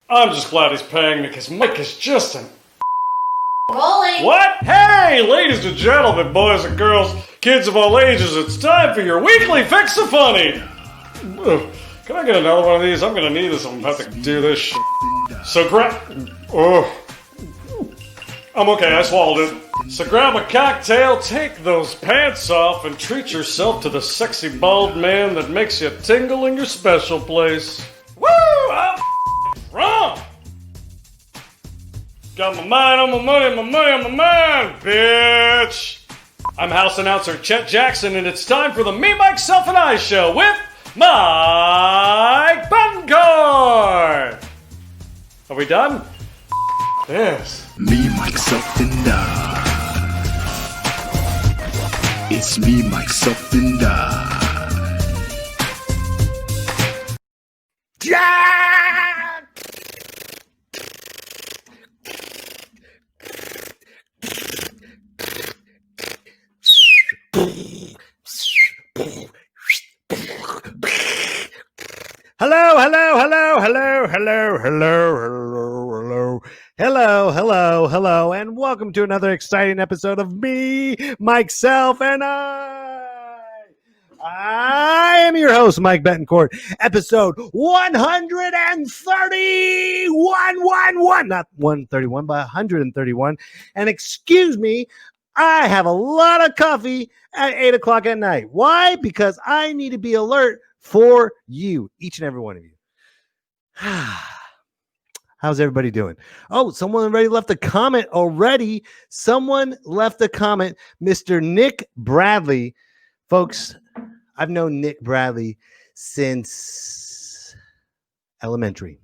I'm just glad he's paying me because Mike is just an... Rolling. What? Hey, ladies and gentlemen, boys and girls, kids of all ages, it's time for your weekly Fix a Funny. Can I get another one of these? I'm going to need this. I'm going to have to do this shit. So grab... I'm okay, I swallowed it. So grab a cocktail, take those pants off, and treat yourself to the sexy bald man that makes you tingle in your special place. Woo! I'm wrong! Got my mind on my money, my money on my mind, bitch! I'm house announcer Chet Jackson, and it's time for the Me, Myself, and I show with Mike Betancourt! Are we done? Yes. Me, myself, and I. It's me, myself, and I. Jack! Hello, and welcome to another exciting episode of Me, Myself, and I. I am your host, Mike Betancourt, episode 131, not 131, but 131. And excuse me, I have a lot of coffee at 8 o'clock at night. Why? Because I need to be alert for you, each and every one of you. How's everybody doing? Oh, someone already left a comment already. Someone left a comment, Mr. Nick Bradley. Folks, I've known Nick Bradley since elementary.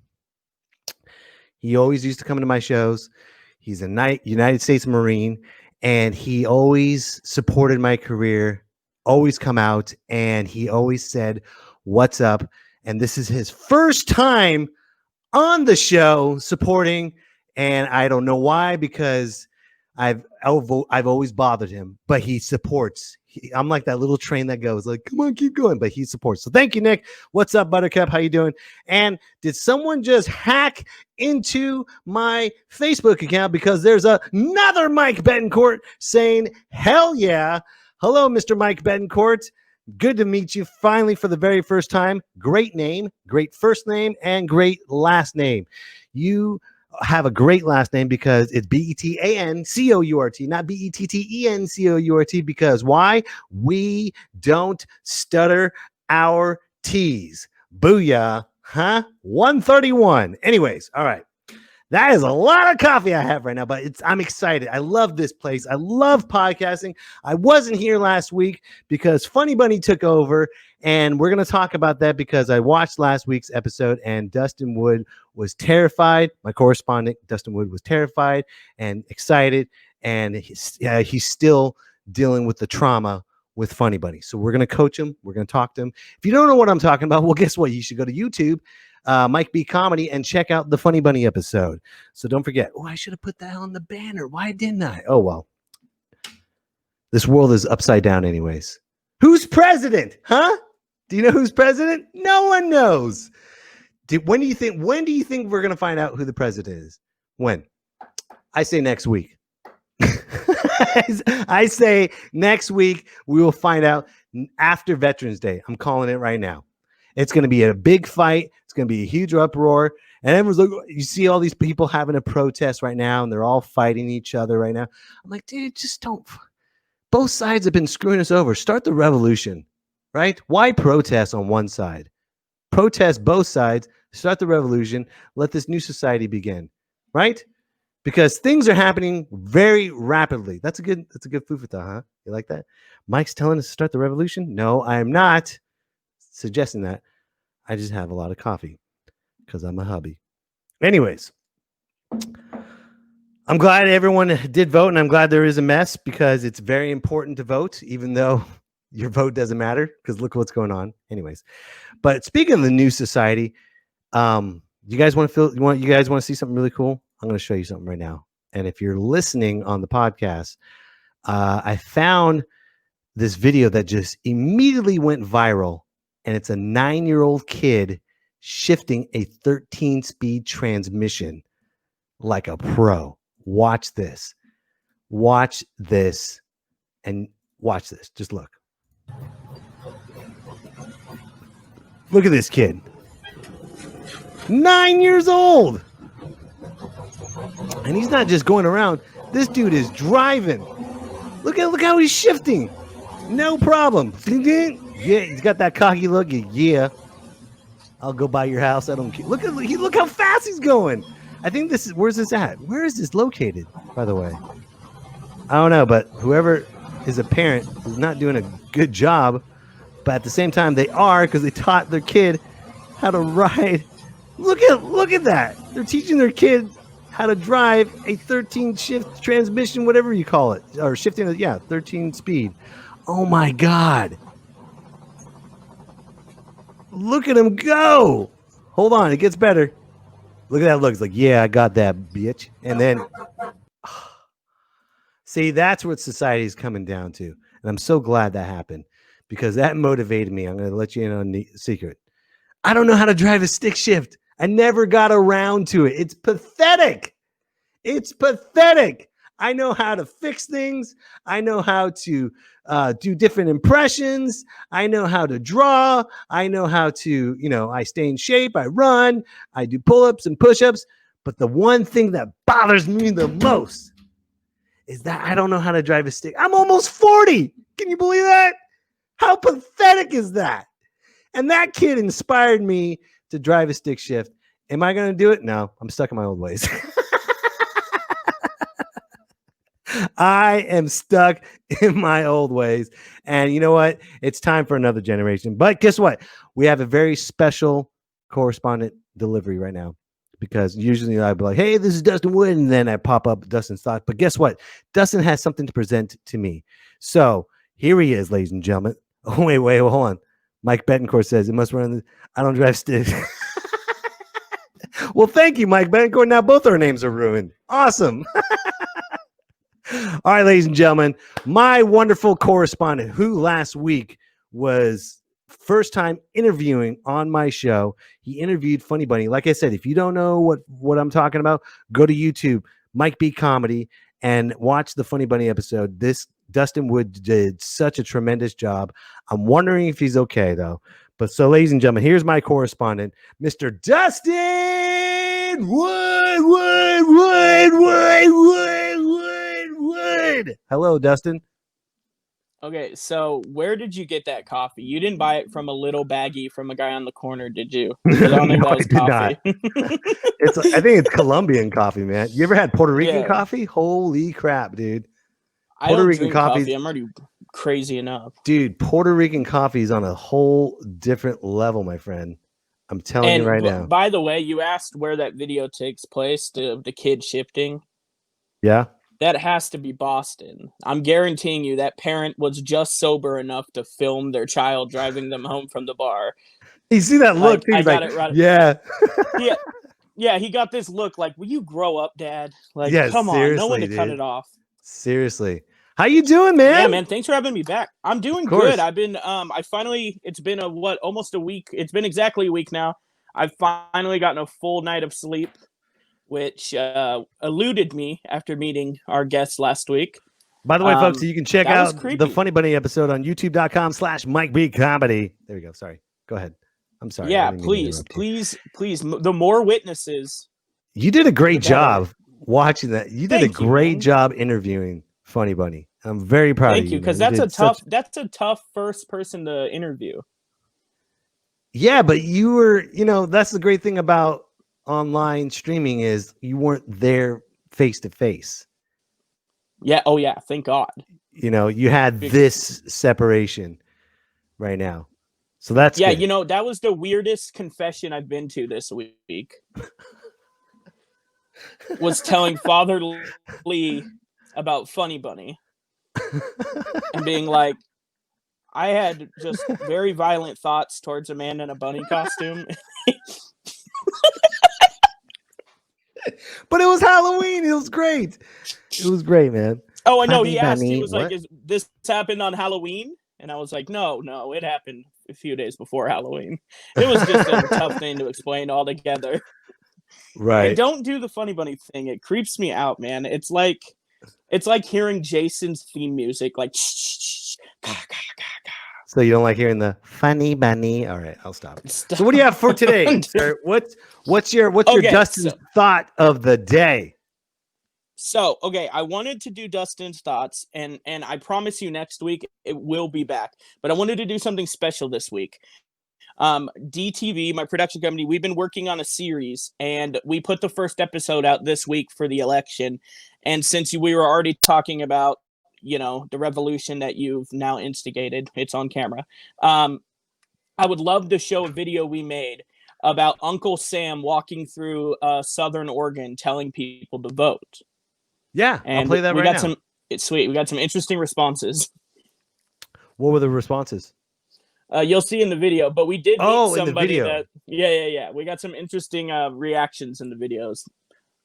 He always used to come to my shows. He's a United States Marine, and he always supported my career, always come out, and he always said, "What's up?" And this is his first time on the show supporting, and I don't know why, because I've always bothered him, but he supports. I'm like that little train that goes like, come on, keep going, but he supports. So thank you, Nick. What's up, Buttercup? How you doing? And did someone just hack into my Facebook account, because there's another Mike Betancourt saying, hell yeah. Hello, Mr. Mike Betancourt. Good to meet you finally for the very first time. Great name, great first name, and great last name. You have a great last name because it's Betancourt, not Bettencourt. Because why? We don't stutter our T's. Booyah, huh? 131. Anyways, all right. That is a lot of coffee I have right now, but I'm excited. I love this place. I love podcasting. I wasn't here last week because Funny Bunny took over, and we're going to talk about that because I watched last week's episode, and Dustin Wood was terrified. My correspondent, Dustin Wood, was terrified and excited, and he's still dealing with the trauma with Funny Bunny. So we're going to coach him. We're going to talk to him. If you don't know what I'm talking about, well, guess what? You should go to YouTube, Mike B Comedy, and check out the Funny Bunny episode. So don't forget. Oh, I should have put that on the banner. Why didn't I? Oh, well. This world is upside down anyways. Who's president? Huh? Do you know who's president? No one knows. When do you think we're going to find out who the president is? When? I say next week. I say next week we will find out after Veterans Day. I'm calling it right now. It's going to be a big fight. It's going to be a huge uproar. And everyone's like, you see all these people having a protest right now, and they're all fighting each other right now. I'm like, dude, just don't. Both sides have been screwing us over. Start the revolution, right? Why protest on one side? Protest both sides. Start the revolution. Let this new society begin, right? Because things are happening very rapidly. That's a good food for thought, huh? You like that? Mike's telling us to start the revolution? No, I'm not suggesting that. I just have a lot of coffee because I'm a hubby. Anyways, I'm glad everyone did vote, and I'm glad there is a mess because it's very important to vote, even though your vote doesn't matter because look what's going on. Anyways, but speaking of the new society, you guys want to see something really cool? I'm going to show you something right now. And if you're listening on the podcast, I found this video that just immediately went viral, and it's a 9-year-old kid shifting a 13-speed transmission like a pro. Watch this. Watch this. And watch this. Just look. Look at this kid. 9 years old. And he's not just going around. This dude is driving. Look how he's shifting. No problem. Yeah, he's got that cocky look. Yeah. I'll go by your house. I don't care. Look how fast he's going. I think where's this at? Where is this located, by the way? I don't know, but whoever is a parent is not doing a good job. But at the same time, they are, because they taught their kid how to ride. Look at that. They're teaching their kid how to drive a 13-shift transmission, whatever you call it, or shifting, 13 speed. Oh my God. Look at him go. Hold on, it gets better. Look at that look. It's like, yeah, I got that, bitch. And then, see, that's what society is coming down to. And I'm so glad that happened, because that motivated me. I'm going to let you in on the secret. I don't know how to drive a stick shift. I never got around to it. It's pathetic. It's pathetic. I know how to fix things. I know how to do different impressions. I know how to draw. I know how to, I stay in shape. I run. I do pull-ups and push-ups. But the one thing that bothers me the most is that I don't know how to drive a stick. I'm almost 40. Can you believe that? How pathetic is that? And that kid inspired me to drive a stick shift. Am I going to do it? No, I'm stuck in my old ways. I am stuck in my old ways. And you know what? It's time for another generation. But guess what? We have a very special correspondent delivery right now, because usually I'd be like, hey, this is Dustin Wood. And then I pop up Dustin's thought. But guess what? Dustin has something to present to me. So here he is, ladies and gentlemen. Oh, wait, hold on. Mike Betancourt says it must run. I don't drive sticks. Well, thank you, Mike Betancourt. Now both our names are ruined. Awesome. All right, ladies and gentlemen, my wonderful correspondent, who last week was first time interviewing on my show. He interviewed Funny Bunny. Like I said, if you don't know what I'm talking about, go to YouTube, Mike B Comedy, and watch the Funny Bunny episode. This Dustin Wood did such a tremendous job. I'm wondering if he's okay, though. But so, ladies and gentlemen, here's my correspondent, Mr. Dustin Wood. Hello, Dustin. Okay, so where did you get that coffee? You didn't buy it from a little baggie from a guy on the corner, did you? I don't think that was coffee. I think it's Colombian coffee, man. You ever had Puerto Rican coffee? Holy crap, dude. Puerto Rican coffee. I'm already crazy enough. Dude, Puerto Rican coffee is on a whole different level, my friend. I'm telling you right now. By the way, you asked where that video takes place, the kid shifting. Yeah. That has to be Boston. I'm guaranteeing you that parent was just sober enough to film their child driving them home from the bar. You see that look? I got it right. Yeah. Yeah, he got this look like, will you grow up, Dad? Like, yeah, come on, no one to cut it off. Seriously. How you doing, man? Yeah, man, thanks for having me back. I'm doing good. I've been it's been almost a week. It's been exactly a week now. I've finally gotten a full night of sleep, which eluded me after meeting our guests last week. By the way, folks, you can check out the Funny Bunny episode on youtube.com/MikeBComedy. There we go. Sorry. Go ahead. I'm sorry. Yeah, please. The more witnesses. You did a great job watching that. You did a great job interviewing Funny Bunny. I'm very proud of you. Thank you, because that's a tough first person to interview. Yeah, but you were, that's the great thing about online streaming is you weren't there face to face. Yeah. Oh yeah. Thank God. You had this separation right now. So that's good. That was the weirdest confession I've been to this week. Was telling Father Lee about Funny Bunny and being like, I had just very violent thoughts towards a man in a bunny costume. But it was Halloween. It was great. It was great, man. Oh, I know. He asked, he was like, is this happened on Halloween? And I was like, no, it happened a few days before Halloween. It was just a tough thing to explain altogether. Right. And don't do the funny bunny thing. It creeps me out, man. It's like hearing Jason's theme music, like. So you don't like hearing the funny bunny? All right, I'll stop. So what do you have for today, sir? What's your Dustin's thought of the day? So, okay, I wanted to do Dustin's thoughts, and I promise you next week it will be back. But I wanted to do something special this week. DTV, my production company, we've been working on a series, and we put the first episode out this week for the election. And since we were already talking about, the revolution that you've now instigated, it's on camera. I would love to show a video we made about Uncle Sam walking through Southern Oregon telling people to vote. Yeah, and I'll play that right now. It's sweet. We got some interesting responses. What were the responses? You'll see in the video, but we did meet somebody in the video. that. Yeah. We got some interesting reactions in the videos.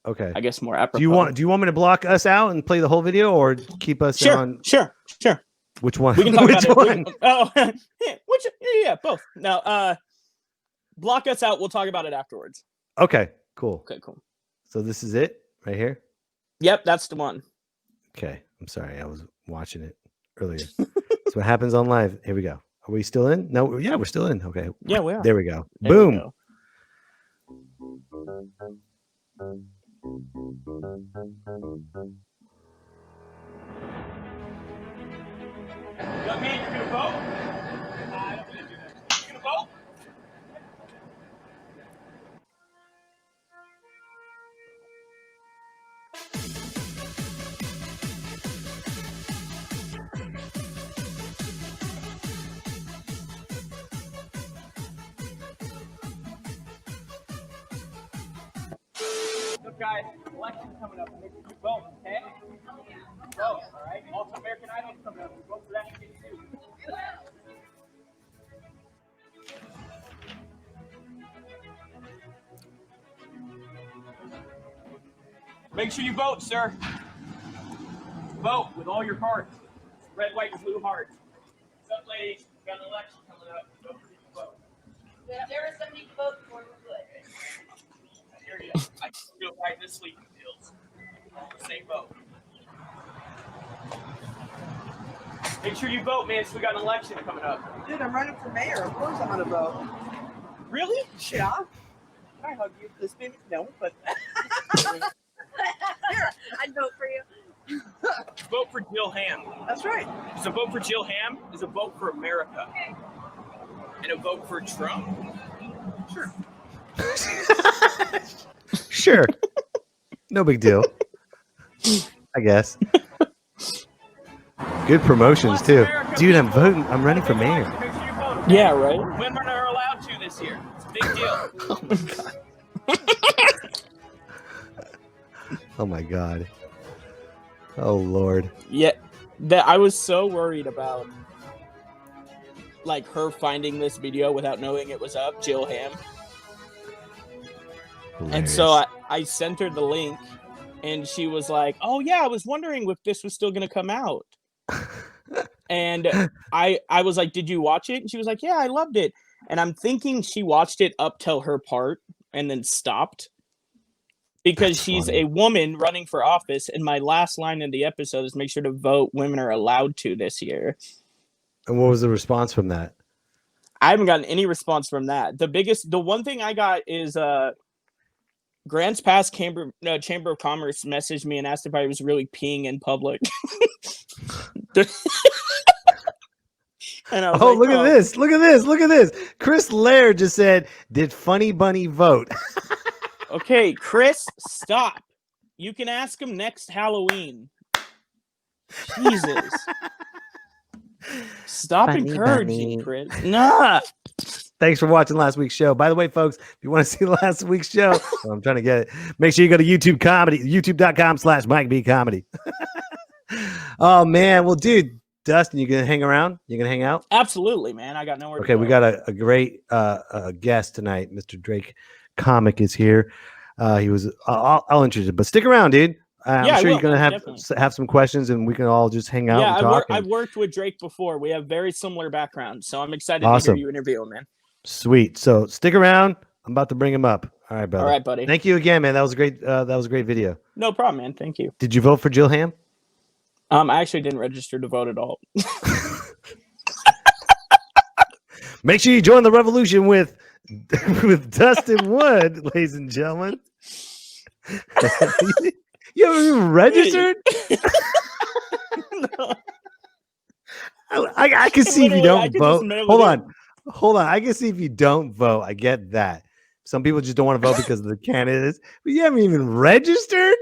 Okay. I guess more apropos. Do you want me to block us out and play the whole video, or keep us on? Sure. Which one? We can talk Which about one? Yeah, both. Now, block us out. We'll talk about it afterwards. Okay, cool. Okay, cool. So this is it right here? Yep, that's the one. Okay. I'm sorry. I was watching it earlier. That's what happens on live. Here we go. Are we still in? No, yeah, we're still in. Okay. Yeah, we are. There we go. There Boom. we go. Young man, you're gonna vote? I'm gonna do that. You gonna vote? Look, guys, election's coming up. Make sure you vote, okay? Vote, all right? Also, American Idol's coming up. Vote for that shit too. Make sure you vote, sir. Vote with all your hearts. Red, white, and blue hearts. What's up, ladies? We got an election coming up. Don't forget to vote. If there was somebody to vote for, we would. Here you go. I can feel right this sleeping pills. Say vote. Make sure you vote, man, so we got an election coming up. Dude, I'm running for mayor. Of course I'm gonna vote. Really? Yeah. Can I hug you? This baby? No, but Here, I'd vote for you. Vote for Jill Ham. that's right. So vote for Jill Ham is a vote for America. And a vote for Trump. Sure. Sure. No big deal. I guess. Good promotions too. Dude, I'm voting. I'm running for mayor. Make sure you vote, okay? Yeah, right? Women are allowed to this year. It's a big deal. Oh my god. Oh my god. Oh Lord. Yeah, that I was so worried about, like, her finding this video without knowing it was up, Jill Ham. And so I sent her the link, and she was like, "Oh yeah, I was wondering if this was still gonna come out." And I was like, "Did you watch it?" And she was like, "Yeah, I loved it." And I'm thinking she watched it up till her part and then stopped. Because she's a woman running for office, and my last line in the episode is make sure to vote. Women are allowed to this year. And what was the response from that? I haven't gotten any response from that. The one thing I got is Grants Pass Chamber of Commerce messaged me and asked if I was really peeing in public. And I was like, look at this. Look at this. Look at this. Chris Laird just said, "Did Funny Bunny vote?" Okay, Chris, stop. You can ask him next Halloween. Jesus. Stop Funny encouraging, bunny. Chris. Nah. Thanks for watching last week's show. By the way, folks, if you want to see last week's show, I'm trying to get it. Make sure you go to YouTube Comedy, youtube.com/MikeBComedy. Oh man, well, dude, Dustin, you gonna hang around? You gonna hang out? Absolutely, man. I got nowhere to Okay, go. we got a great guest tonight. Mr. Drake Comic is here. He was I'll introduce him, but stick around, dude. I'm Yeah, I sure will, you're gonna man, have definitely. some questions, and we can all just hang out and talk. I've worked with Drake before. We have very similar backgrounds, so I'm excited to Awesome. hear you interview him, man. Sweet. So stick around. I'm about to bring him up. All right, brother. All right, buddy. Thank you again, man. That was a great. That was a great video. No problem, man. Thank you. Did you vote for Jill Ham? I actually didn't register to vote at all. Make sure you join the revolution with Dustin Wood, ladies and gentlemen. You haven't even registered? No. I can see if you Literally, I don't could vote. just mail it Hold in. on. Hold on. I can see if you don't vote. I get that. Some people just don't want to vote because of the candidates. But you haven't even registered?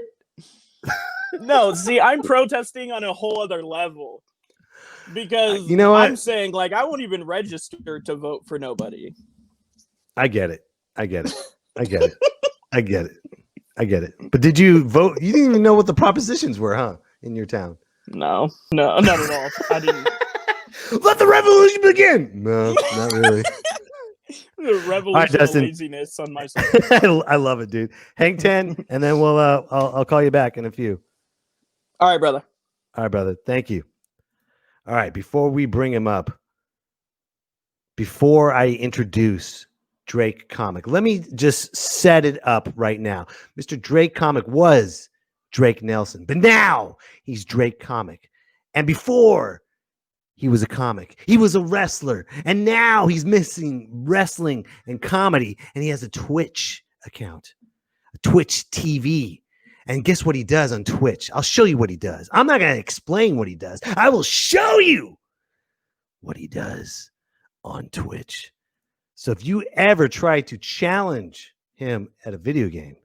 No, see, I'm protesting on a whole other level. Because You know what? I'm saying, like, I won't even register to vote for nobody. I get it. I get it. I get it. I get it. I get it. But did you vote? You didn't even know what the propositions were, huh? In your town. No, not at all. I didn't. Let the revolution begin. No, not really. The revolution of Dustin. laziness on my side. I love it, dude. Hang 10, and then we'll I'll call you back in a few. All right, brother. All right, brother. Thank you. All right, before we bring him up, before I introduce Drake Comic, let me just set it up right now. Mr. Drake Comic was Drake Nelson, but now he's Drake Comic. And before he was a comic, he was a wrestler, and now he's missing wrestling and comedy, and he has a Twitch account, a Twitch TV. And guess what he does on Twitch? I'll show you what he does. I'm not going to explain what he does. I will show you what he does on Twitch. So if you ever try to challenge him at a video game,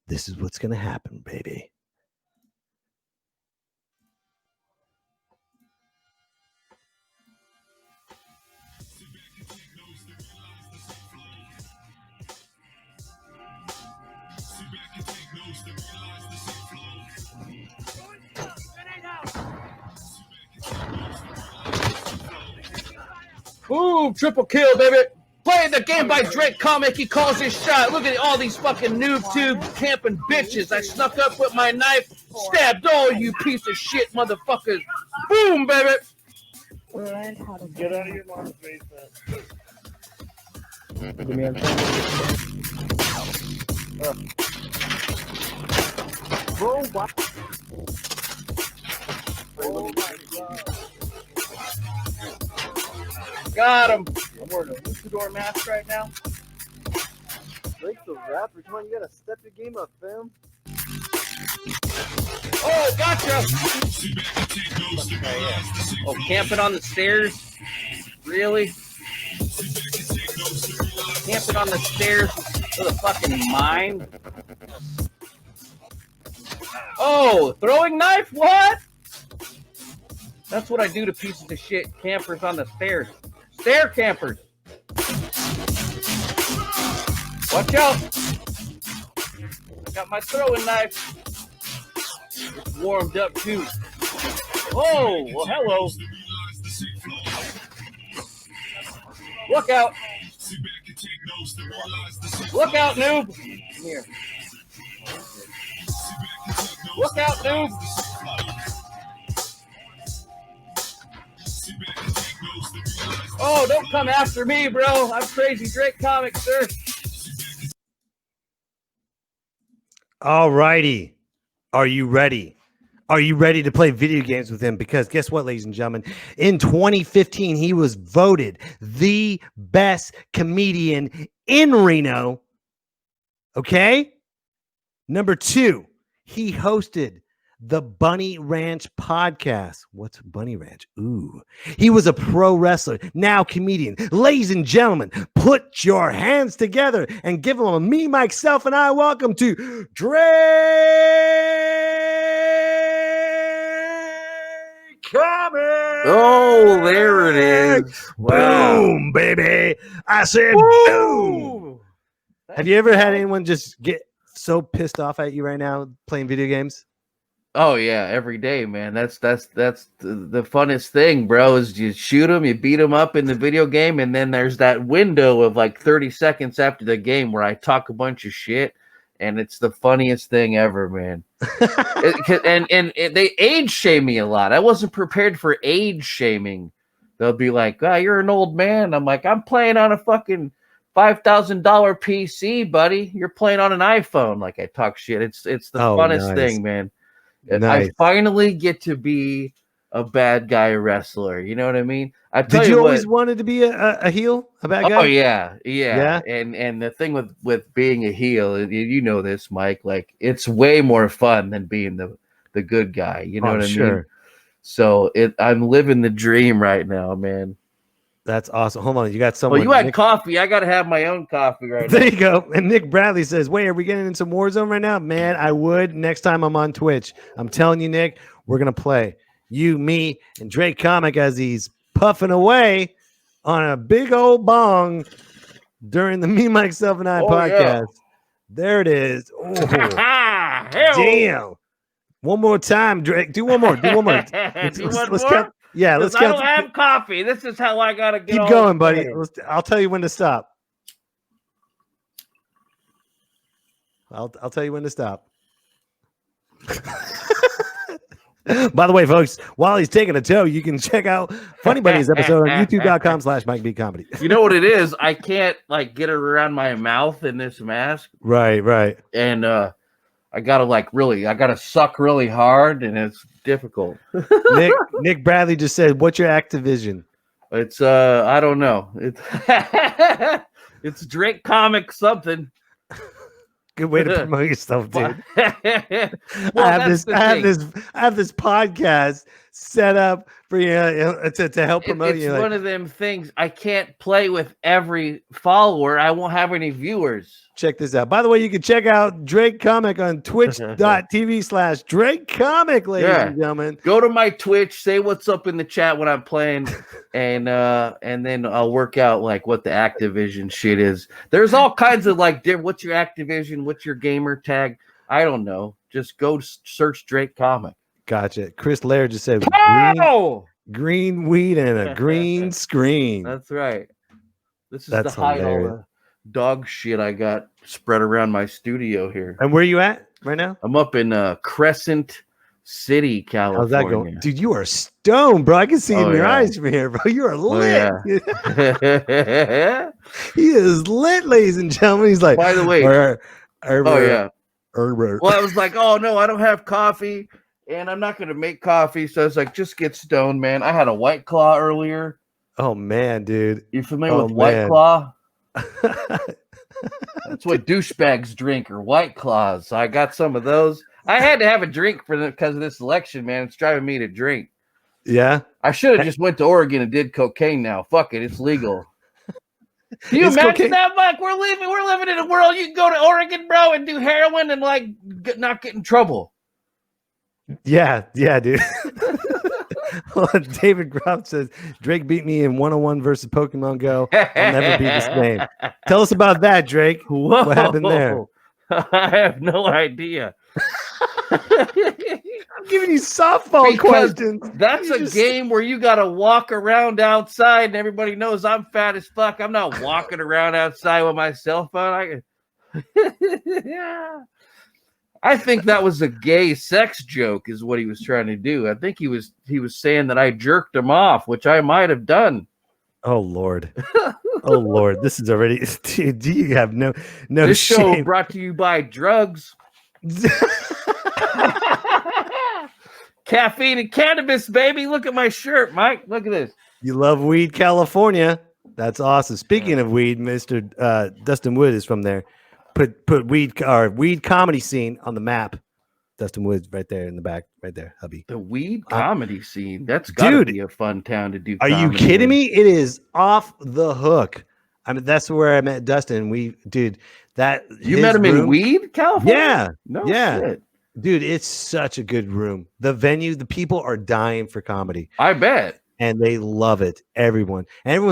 this is what's going to happen, baby. Ooh, triple kill, baby. Playing the game by Drake Comic. He calls his shot. Look at all these fucking noob tube camping bitches. I snuck up with my knife, stabbed all you piece of shit motherfuckers. Boom, baby. Get out of your mom's basement. Bro, what? Oh my god. Got him. I'm wearing a luchador mask right now. Drake's a rapper. Come on, you gotta step your game up, fam. Oh, gotcha. Oh, camping on the stairs? Really? Camping on the stairs with a fucking mine? Oh, throwing knife? What? That's what I do to pieces of shit campers on the stairs. Stair campers. Watch out. I got my throwing knife. It's warmed up too. Oh, well, hello. Look out. Look out, noob. Come here. Look out, noob. Oh, don't come after me, bro. I'm Crazy Drake Comic, sir. All righty. Are you ready? Are you ready to play video games with him? Because guess what, ladies and gentlemen? In 2015, he was voted the best comedian in Reno. Okay? Number 2, he hosted the Bunny Ranch podcast. What's Bunny Ranch? Ooh. He was a pro wrestler, now comedian. Ladies and gentlemen, put your hands together and give him a me, myself, and I welcome to Drake Comic. Oh, there it is. Boom, baby. I said boom. Have you ever had anyone just get so pissed off at you right now playing video games? Oh yeah, every day, man. That's the funnest thing, bro. Is you shoot them, you beat them up in the video game, and then there's that window of like 30 seconds after the game where I talk a bunch of shit, and it's the funniest thing ever, man. And they age shame me a lot. I wasn't prepared for age shaming. They'll be like, "Oh, you're an old man." I'm like, "I'm playing on a fucking $5,000 PC, buddy. You're playing on an iPhone." Like I talk shit. It's the funnest thing, man. Nice. I finally get to be a bad guy wrestler. You know what I mean? Did you always wanted to be a heel, a bad guy? Oh yeah. And the thing with being a heel, you know this, Mike. Like it's way more fun than being the good guy. You know what I mean? So I'm living the dream right now, man. That's awesome. Hold on, you got someone. Well, you had coffee. I got to have my own coffee right now. There you go. And Nick Bradley says, "Wait, are we getting in some Warzone right now?" Man, I would next time I'm on Twitch. I'm telling you, Nick, we're gonna play you, me, and Drake Comic as he's puffing away on a big old bong during the Me, Myself, and I podcast. Yeah. There it is. Oh, damn. One more time, Drake. Do one more. Do one more. Let's count. Yeah, let's count. I don't have coffee. This is how I gotta get. Keep going, buddy. I'll tell you when to stop. I'll tell you when to stop. By the way, folks, while he's taking a tow, you can check out Funny Bunny's episode on youtube.com/MikeBComedy. You know what it is? I can't like get it around my mouth in this mask. Right. And I gotta suck really hard, and it's difficult. Nick Bradley just said, "What's your Activision?" It's I don't know. It's Drake Comic something. Good way to promote yourself, dude. I have this podcast set up for you to help promote you. It's one of them things. I can't play with every follower. I won't have any viewers. Check this out. By the way, you can check out Drake Comic on twitch.tv/Drake Comic, ladies and gentlemen. Go to my Twitch, say what's up in the chat when I'm playing, and then I'll work out like what the Activision shit is. There's all kinds of like, what's your Activision? What's your gamer tag? I don't know. Just go search Drake Comic. Gotcha. Chris Laird just said green weed and a green screen. That's right. This is the high dog shit I got spread around my studio here. And where are you at right now? I'm up in Crescent City, California. How's that going? Dude, you are stoned, bro. I can see in your eyes from here, bro. You are lit. He is lit, ladies and gentlemen. He's like, by the way, well, I was like, oh no, I don't have coffee and I'm not gonna make coffee. So I was like, just get stoned, man. I had a White Claw earlier. Oh man, dude. You familiar with White Claw? That's what douchebags drink, or White Claws. So I got some of those. I had to have a drink because of this election, man. It's driving me to drink. Yeah, I should have just went to Oregon and did cocaine. Now, fuck it, it's legal. Can you imagine that, Mike? We're living in a world you can go to Oregon, bro, and do heroin and like not get in trouble. Yeah, dude. David Groff says Drake beat me in 101 versus Pokemon Go. I'll never be the same. Tell us about that, Drake. Whoa. What happened there? I have no idea. I'm giving you softball questions. That's a game where you got to walk around outside, and everybody knows I'm fat as fuck. I'm not walking around outside with my cell phone. I think that was a gay sex joke, is what he was trying to do. I think he was saying that I jerked him off, which I might have done. Oh Lord, oh Lord, this is already. Dude, you have no This shame. Show brought to you by drugs, caffeine, and cannabis, baby. Look at my shirt, Mike. Look at this. You love weed, California. That's awesome. Speaking of weed, Mr. Dustin Wood is from there. Put weed comedy scene on the map. Dustin Wood's right there in the back, right there, hubby. The weed comedy scene. That's gotta be a fun town to do. Are you kidding me? It is off the hook. I mean, that's where I met Dustin. You met him in Weed, California? Yeah. Shit. Dude, it's such a good room. The venue, the people are dying for comedy. I bet. And they love it. Everyone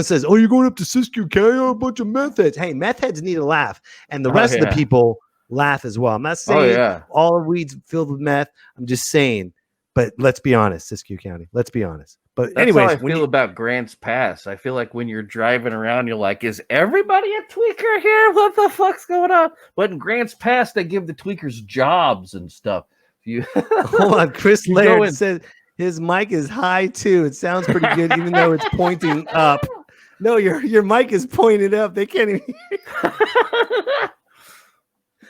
says, "Oh, you're going up to Siskiyou County? A bunch of meth heads." Hey, meth heads need a laugh, and the rest of the people laugh as well. I'm not saying all of Weed's filled with meth. I'm just saying, but let's be honest, Siskiyou County. Let's be honest. But That's anyways, how I feel about Grants Pass. I feel like when you're driving around, you're like, is everybody a tweaker here? What the fuck's going on? But in Grants Pass, they give the tweakers jobs and stuff. Hold on, Chris Laird said his mic is high too. It sounds pretty good, even though it's pointing up. No, your mic is pointed up. They can't even hear.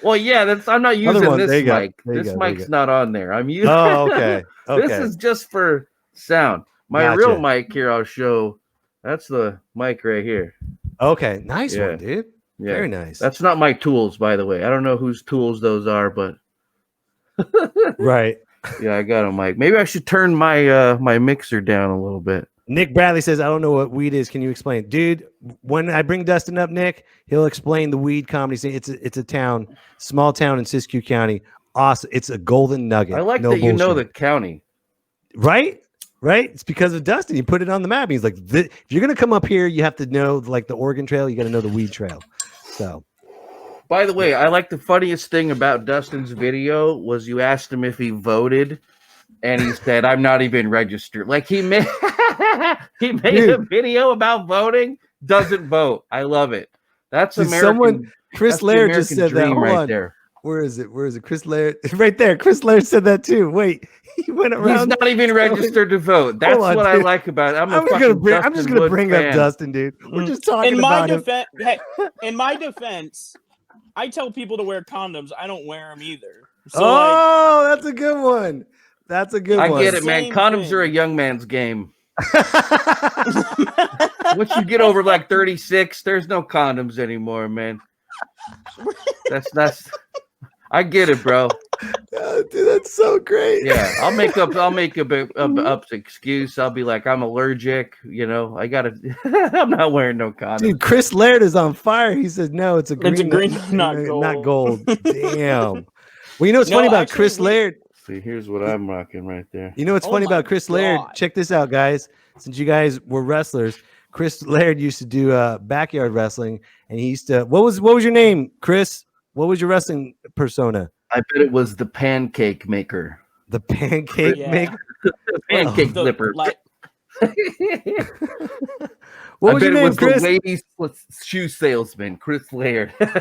Well, yeah, I'm not using this mic. This mic's not on there. I'm using. Oh, okay. This is just for sound. My real mic here, I'll show. That's the mic right here. Okay, nice one, dude. Yeah. Very nice. That's not my tools, by the way. I don't know whose tools those are, but right. Yeah, I got a mic. Maybe I should turn my my mixer down a little bit. Nick Bradley says, I don't know what weed is. Can you explain? Dude, when I bring Dustin up, Nick, he'll explain the weed comedy scene. It's a town, small town in Siskiyou County. Awesome. It's a golden nugget. I like no that bullshit. you know the county. Right? Right? It's because of Dustin. You put it on the map. He's like, if you're going to come up here, you have to know like the Oregon Trail. You got to know the weed trail. So, by the way, I like the funniest thing about Dustin's video was you asked him if he voted, and he said, I'm not even registered. Like he made a video about voting, doesn't vote. I love it. That's American. Chris Laird just said that. Hold on. There. Where is it? Chris Laird. Right there. Chris Laird said that too. Wait, he went around. He's not even registered to vote. That's what I like about it. I'm just gonna bring up Dustin, dude. We're just talking about him. In my defense, I tell people to wear condoms. I don't wear them either. So that's a good one. That's a good one. I get it, man. Condoms are a young man's game. Once you get over like 36, there's no condoms anymore, man. That's I get it, bro. Oh, dude, that's so great. Yeah, I'll make up excuse. I'll be like, I'm allergic. You know, I gotta. I'm not wearing no condom. Dude, Chris Laird is on fire. He says no, it's a green, not gold. Not gold. Damn. Well, you know what's funny about Chris Laird? See, here's what I'm rocking right there. You know what's funny about Chris Laird? Check this out, guys. Since you guys were wrestlers, Chris Laird used to do backyard wrestling, and he used to. What was your name, Chris? What was your wrestling persona? I bet it was the pancake maker. The pancake maker? The pancake flipper. What was your name, Chris? The ladies shoe salesman, Chris Laird. I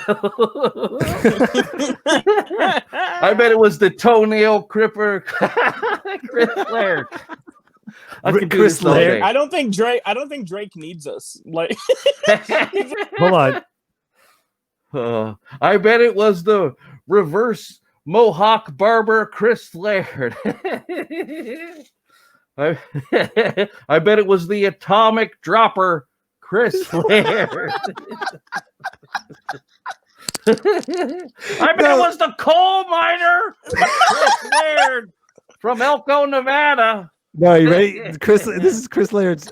bet it was the toenail cripper, Chris Laird. Chris Laird. I don't think Drake needs us. Like, hold on. I bet it was the reverse Mohawk barber, Chris Laird. I bet it was the atomic dropper, Chris Laird. I bet it was the coal miner, Chris Laird, from Elko, Nevada. No, you ready? Chris, this is Chris Laird's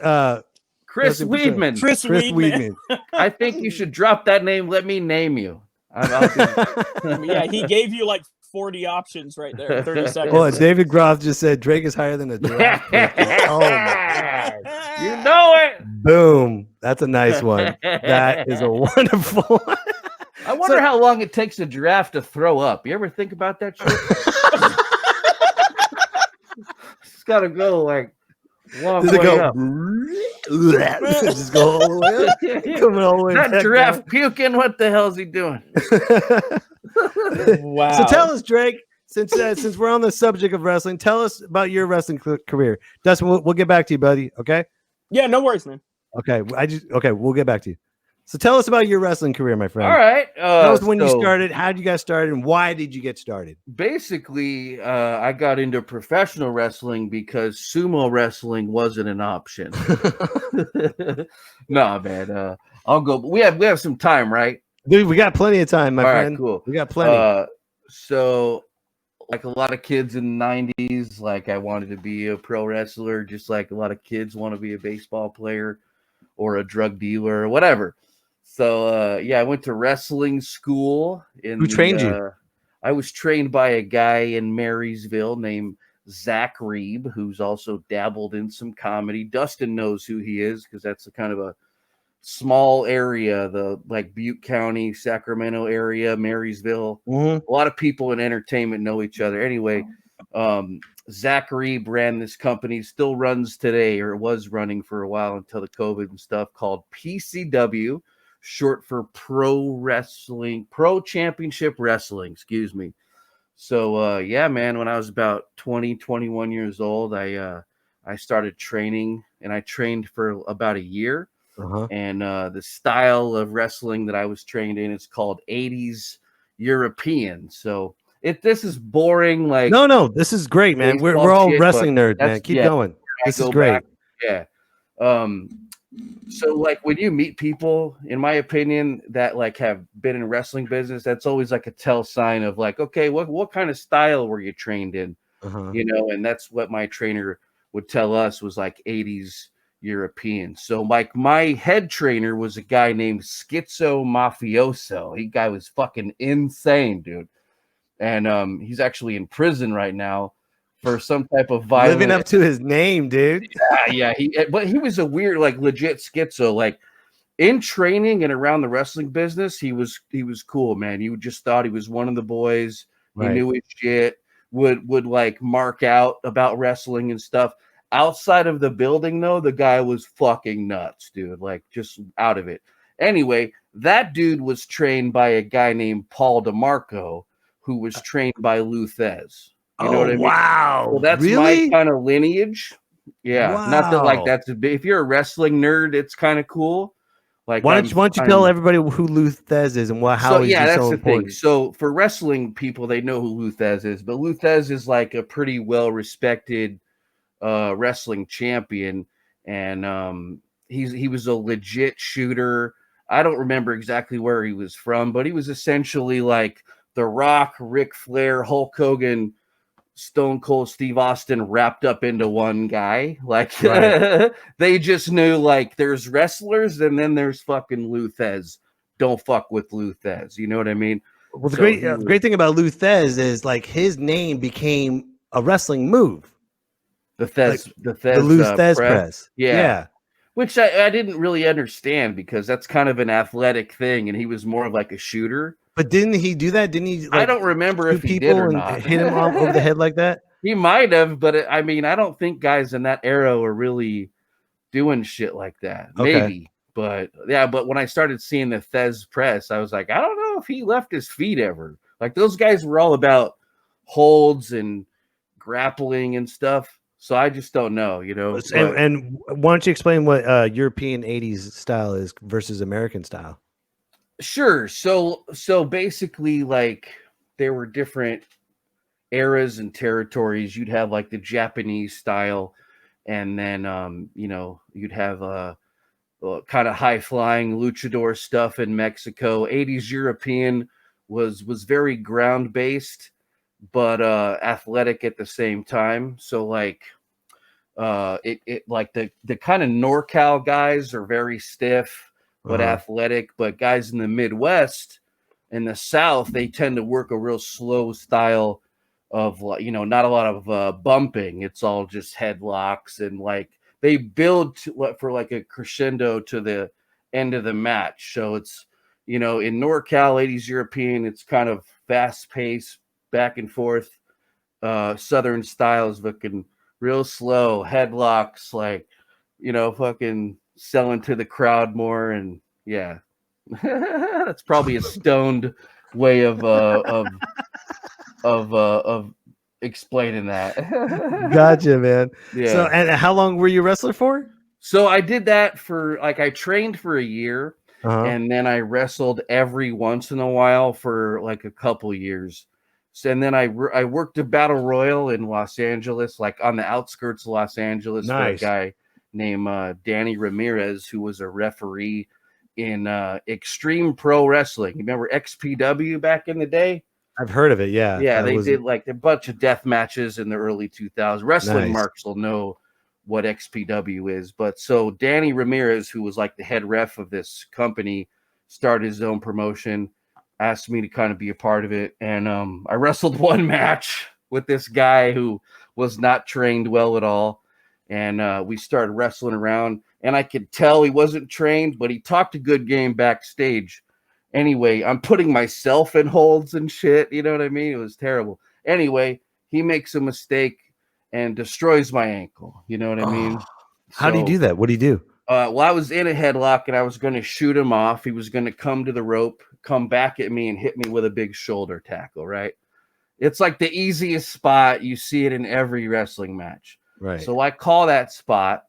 Chris Weedman. Chris Weedman. I think you should drop that name. Let me name you. Yeah, he gave you like 40 options right there. 30 seconds. Well, David Groff just said Drake is higher than a draft. Oh my God. You know it. Boom. That's a nice one. That is a wonderful one. I wonder how long it takes a giraffe to throw up. You ever think about that shit? It's got to go like long way up. Just go all the way up. Coming all the way that giraffe down. puking. What the hell is he doing? Wow. So tell us, Drake, since we're on the subject of wrestling, tell us about your wrestling career. Dustin, we'll get back to you, buddy. Okay? Yeah, no worries, man. Okay. We'll get back to you. So tell us about your wrestling career, my friend. All right. Tell us when you started, how did you get started, and why did you get started? Basically, I got into professional wrestling because sumo wrestling wasn't an option. No, man. I'll go. We have some time, right? Dude, we got plenty of time, my friend. Right, cool. We got plenty. So, like a lot of kids in the 90s, like I wanted to be a pro wrestler, just like a lot of kids want to be a baseball player or a drug dealer or whatever. So, I went to wrestling school. Who trained you? I was trained by a guy in Marysville named Zach Reeb, who's also dabbled in some comedy. Dustin knows who he is because that's a kind of a small area, the like Butte County, Sacramento area, Marysville. Mm-hmm. A lot of people in entertainment know each other. Anyway, Zachary ran this company, still runs today, or was running for a while until the COVID and stuff, called PCW, short for Pro Championship Wrestling, excuse me. So yeah, man, when I was about 20, 21 years old, I started training, and I trained for about a year. And the style of wrestling that I was trained in is called 80s European. So this is boring. Like, no, this is great, man. We're all shit, wrestling nerds, man. Keep going. This is great. Yeah. So like when you meet people, in my opinion, that like have been in wrestling business, that's always like a tell sign of like, okay, what kind of style were you trained in? You know, and that's what my trainer would tell us was like 80s European. So like my head trainer was a guy named Schizo Mafioso. He guy was fucking insane, dude. And he's actually in prison right now for some type of violent. Living up to his name, dude. Yeah. But he was a weird, like legit schizo. Like in training and around the wrestling business, he was cool, man. You just thought he was one of the boys. He knew his shit. Would like mark out about wrestling and stuff. Outside of the building, though, the guy was fucking nuts, dude. Like just out of it. Anyway, that dude was trained by a guy named Paul DeMarco, who was trained by Lou Thez. You know what I mean? Wow. So that's my kind of lineage. Yeah. Wow. Not that like that's a big, if you're a wrestling nerd, it's kind of cool. Like why don't you tell everybody who Lou Thez is and how he's that's so the important? thing. So for wrestling people, they know who Lou Thez is, but Lou Thez is like a pretty well respected wrestling champion, and he was a legit shooter. I don't remember exactly where he was from, but he was essentially like The Rock, Ric Flair, Hulk Hogan, Stone Cold Steve Austin wrapped up into one guy. Like they just knew like there's wrestlers and then there's fucking Lou Thez. Don't fuck with Lou Thez. You know what I mean? Well, the great thing about Lou Thez is like his name became a wrestling move. The Thez, like, the Lou Thez press. Yeah. Which I didn't really understand because that's kind of an athletic thing, and he was more of like a shooter. But didn't he do that? Didn't he? Like, I don't remember if he did or not. Hit him over the head like that. He might have, but I mean, I don't think guys in that era were really doing shit like that. Okay. Maybe, but yeah. But when I started seeing the Thez press, I was like, I don't know if he left his feet ever. Like those guys were all about holds and grappling and stuff. So I just don't know, you know. And why don't you explain what European 80s style is versus American style? Sure. So basically, like there were different eras and territories. You'd have like the Japanese style, and then you know, you'd have kind of high flying luchador stuff in Mexico. 80s European was very ground based, but athletic at the same time. So like it like the kind of NorCal guys are very stiff but athletic, but guys in the Midwest and the South, they tend to work a real slow style of, you know, not a lot of bumping. It's all just headlocks, and like they build for like a crescendo to the end of the match. So it's, you know, in NorCal 80s European, it's kind of fast paced, back and forth. Southern styles looking real slow, headlocks, like, you know, fucking selling to the crowd more. And yeah, that's probably a stoned way of explaining that. Gotcha, man. Yeah. So, and how long were you a wrestler for? So I did that for like, I trained for a year, and then I wrestled every once in a while for like a couple years. So, and then I worked a battle royal in Los Angeles, like on the outskirts of Los Angeles, for a guy named Danny Ramirez, who was a referee in Extreme Pro Wrestling. You remember XPW back in the day? I've heard of it. Yeah. Yeah, they did like a bunch of death matches in the early 2000s. Wrestling marks will know what XPW is. But so Danny Ramirez, who was like the head ref of this company, started his own promotion, asked me to kind of be a part of it. And I wrestled one match with this guy who was not trained well at all. And we started wrestling around, and I could tell he wasn't trained, but he talked a good game backstage. Anyway, I'm putting myself in holds and shit. You know what I mean? It was terrible. Anyway, he makes a mistake and destroys my ankle. You know what I mean? How do you do that? What do you do? Well, I was in a headlock and I was going to shoot him off. He was going to come to the rope, come back at me, and hit me with a big shoulder tackle, right? It's like the easiest spot. You see it in every wrestling match. Right. So I call that spot,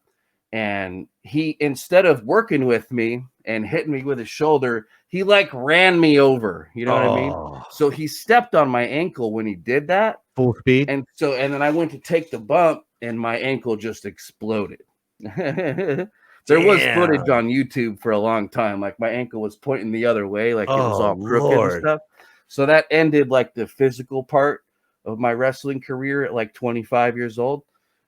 and he, instead of working with me and hitting me with his shoulder, he like ran me over. You know what I mean? So he stepped on my ankle when he did that. Full speed. And then I went to take the bump, and my ankle just exploded. There was footage on YouTube for a long time. Like my ankle was pointing the other way, like it was all crooked and stuff. So that ended like the physical part of my wrestling career at like 25 years old.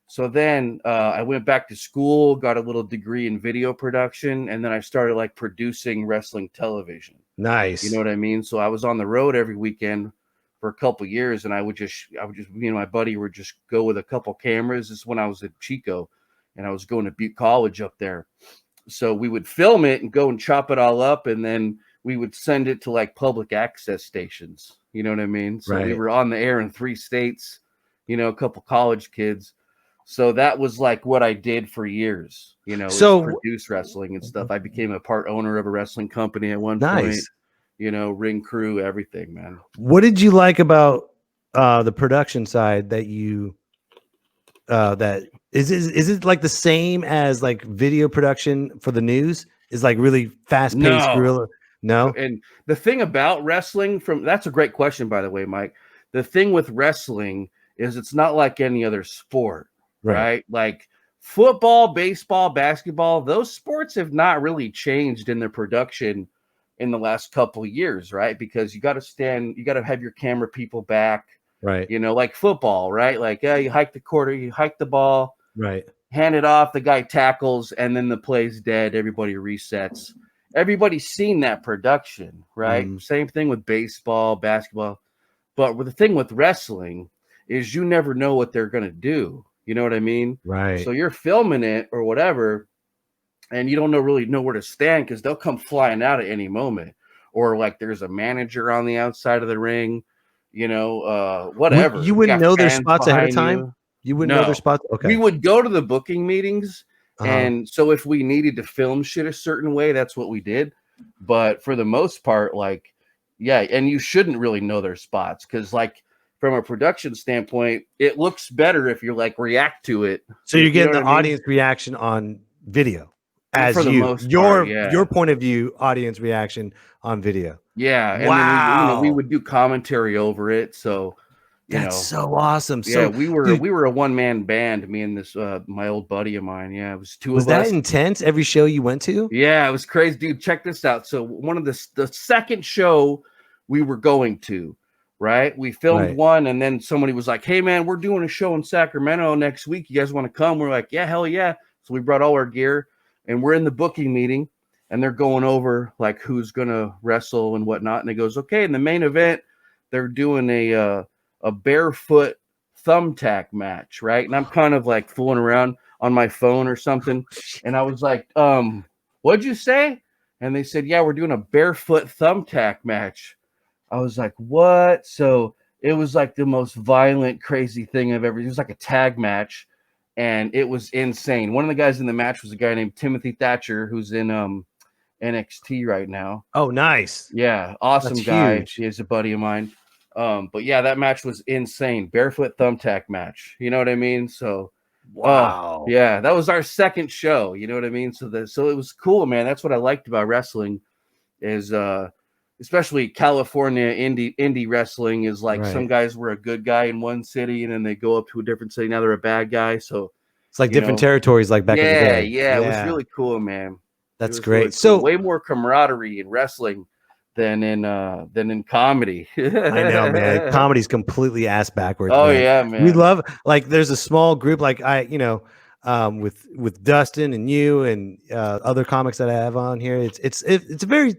So then I went back to school, got a little degree in video production, and then I started like producing wrestling television. Nice. You know what I mean? So I was on the road every weekend for a couple years, and I would just, me and my buddy would just go with a couple cameras. This is when I was at Chico, and I was going to Butte College up there. So we would film it and go and chop it all up, and then we would send it to like public access stations. You know what I mean? So we were on the air in 3 states, you know, a couple college kids. So that was like what I did for years, you know, so produce wrestling and stuff. I became a part owner of a wrestling company at one point, you know, ring crew, everything, man. What did you like about the production side that you that is it like the same as like video production for the news? Is like really fast paced guerrilla? No. And the thing about wrestling, that's a great question, by the way, Mike. The thing with wrestling is it's not like any other sport, right? Like football, baseball, basketball, those sports have not really changed in their production in the last couple of years, right? Because you got to have your camera people back. Right. You know, like football, right? Like, you hike the quarter, you hike the ball, right? Hand it off, the guy tackles, and then the play's dead. Everybody resets. Everybody's seen that production, right? Same thing with baseball, basketball. But the thing with wrestling is you never know what they're going to do. You know what I mean? Right. So you're filming it or whatever, and you don't really know where to stand because they'll come flying out at any moment. Or like there's a manager on the outside of the ring. You know, whatever. You wouldn't know their spots ahead of time? You wouldn't know their spots? Okay. We would go to the booking meetings. And so if we needed to film shit a certain way, that's what we did. But for the most part, like, yeah, and you shouldn't really know their spots because, like, from a production standpoint, it looks better if you like react to it. So you're getting the audience reaction on video as for the most part, your point of view, audience reaction on video. Yeah. And then we would do commentary over it. So that's so awesome. Yeah, so we were a one-man band, me and this my old buddy of mine. Yeah, it was two of us. Was that intense every show you went to? Yeah, it was crazy, dude. Check this out. So one of the second show we were going to, right? We filmed one, and then somebody was like, "Hey man, we're doing a show in Sacramento next week. You guys want to come?" We're like, "Yeah, hell yeah." So we brought all our gear, and we're in the booking meeting, and they're going over like who's gonna wrestle and whatnot. And it goes, "Okay, in the main event, they're doing a barefoot thumbtack match," right? And I'm kind of like fooling around on my phone or something. And I was like, what'd you say? And they said, yeah, we're doing a barefoot thumbtack match. I was like, what? So it was like the most violent, crazy thing I've ever. It was like a tag match, and it was insane. One of the guys in the match was a guy named Timothy Thatcher, who's in NXT right now. Oh, nice. Yeah, awesome. That's guy. Huge. He's a buddy of mine. But yeah, that match was insane. Barefoot thumbtack match. You know what I mean? So wow. Yeah, that was our second show. You know what I mean? So it was cool, man. That's what I liked about wrestling is especially California indie wrestling is like some guys were a good guy in one city and then they go up to a different city. Now they're a bad guy. So it's like different territories like back in the day. Yeah, it was really cool, man. That's great. Really cool. So way more camaraderie in wrestling than in comedy. I know, man. Comedy's completely ass backwards. Oh man. Yeah, man. We love like there's a small group like with Dustin and you and other comics that I have on here. It's very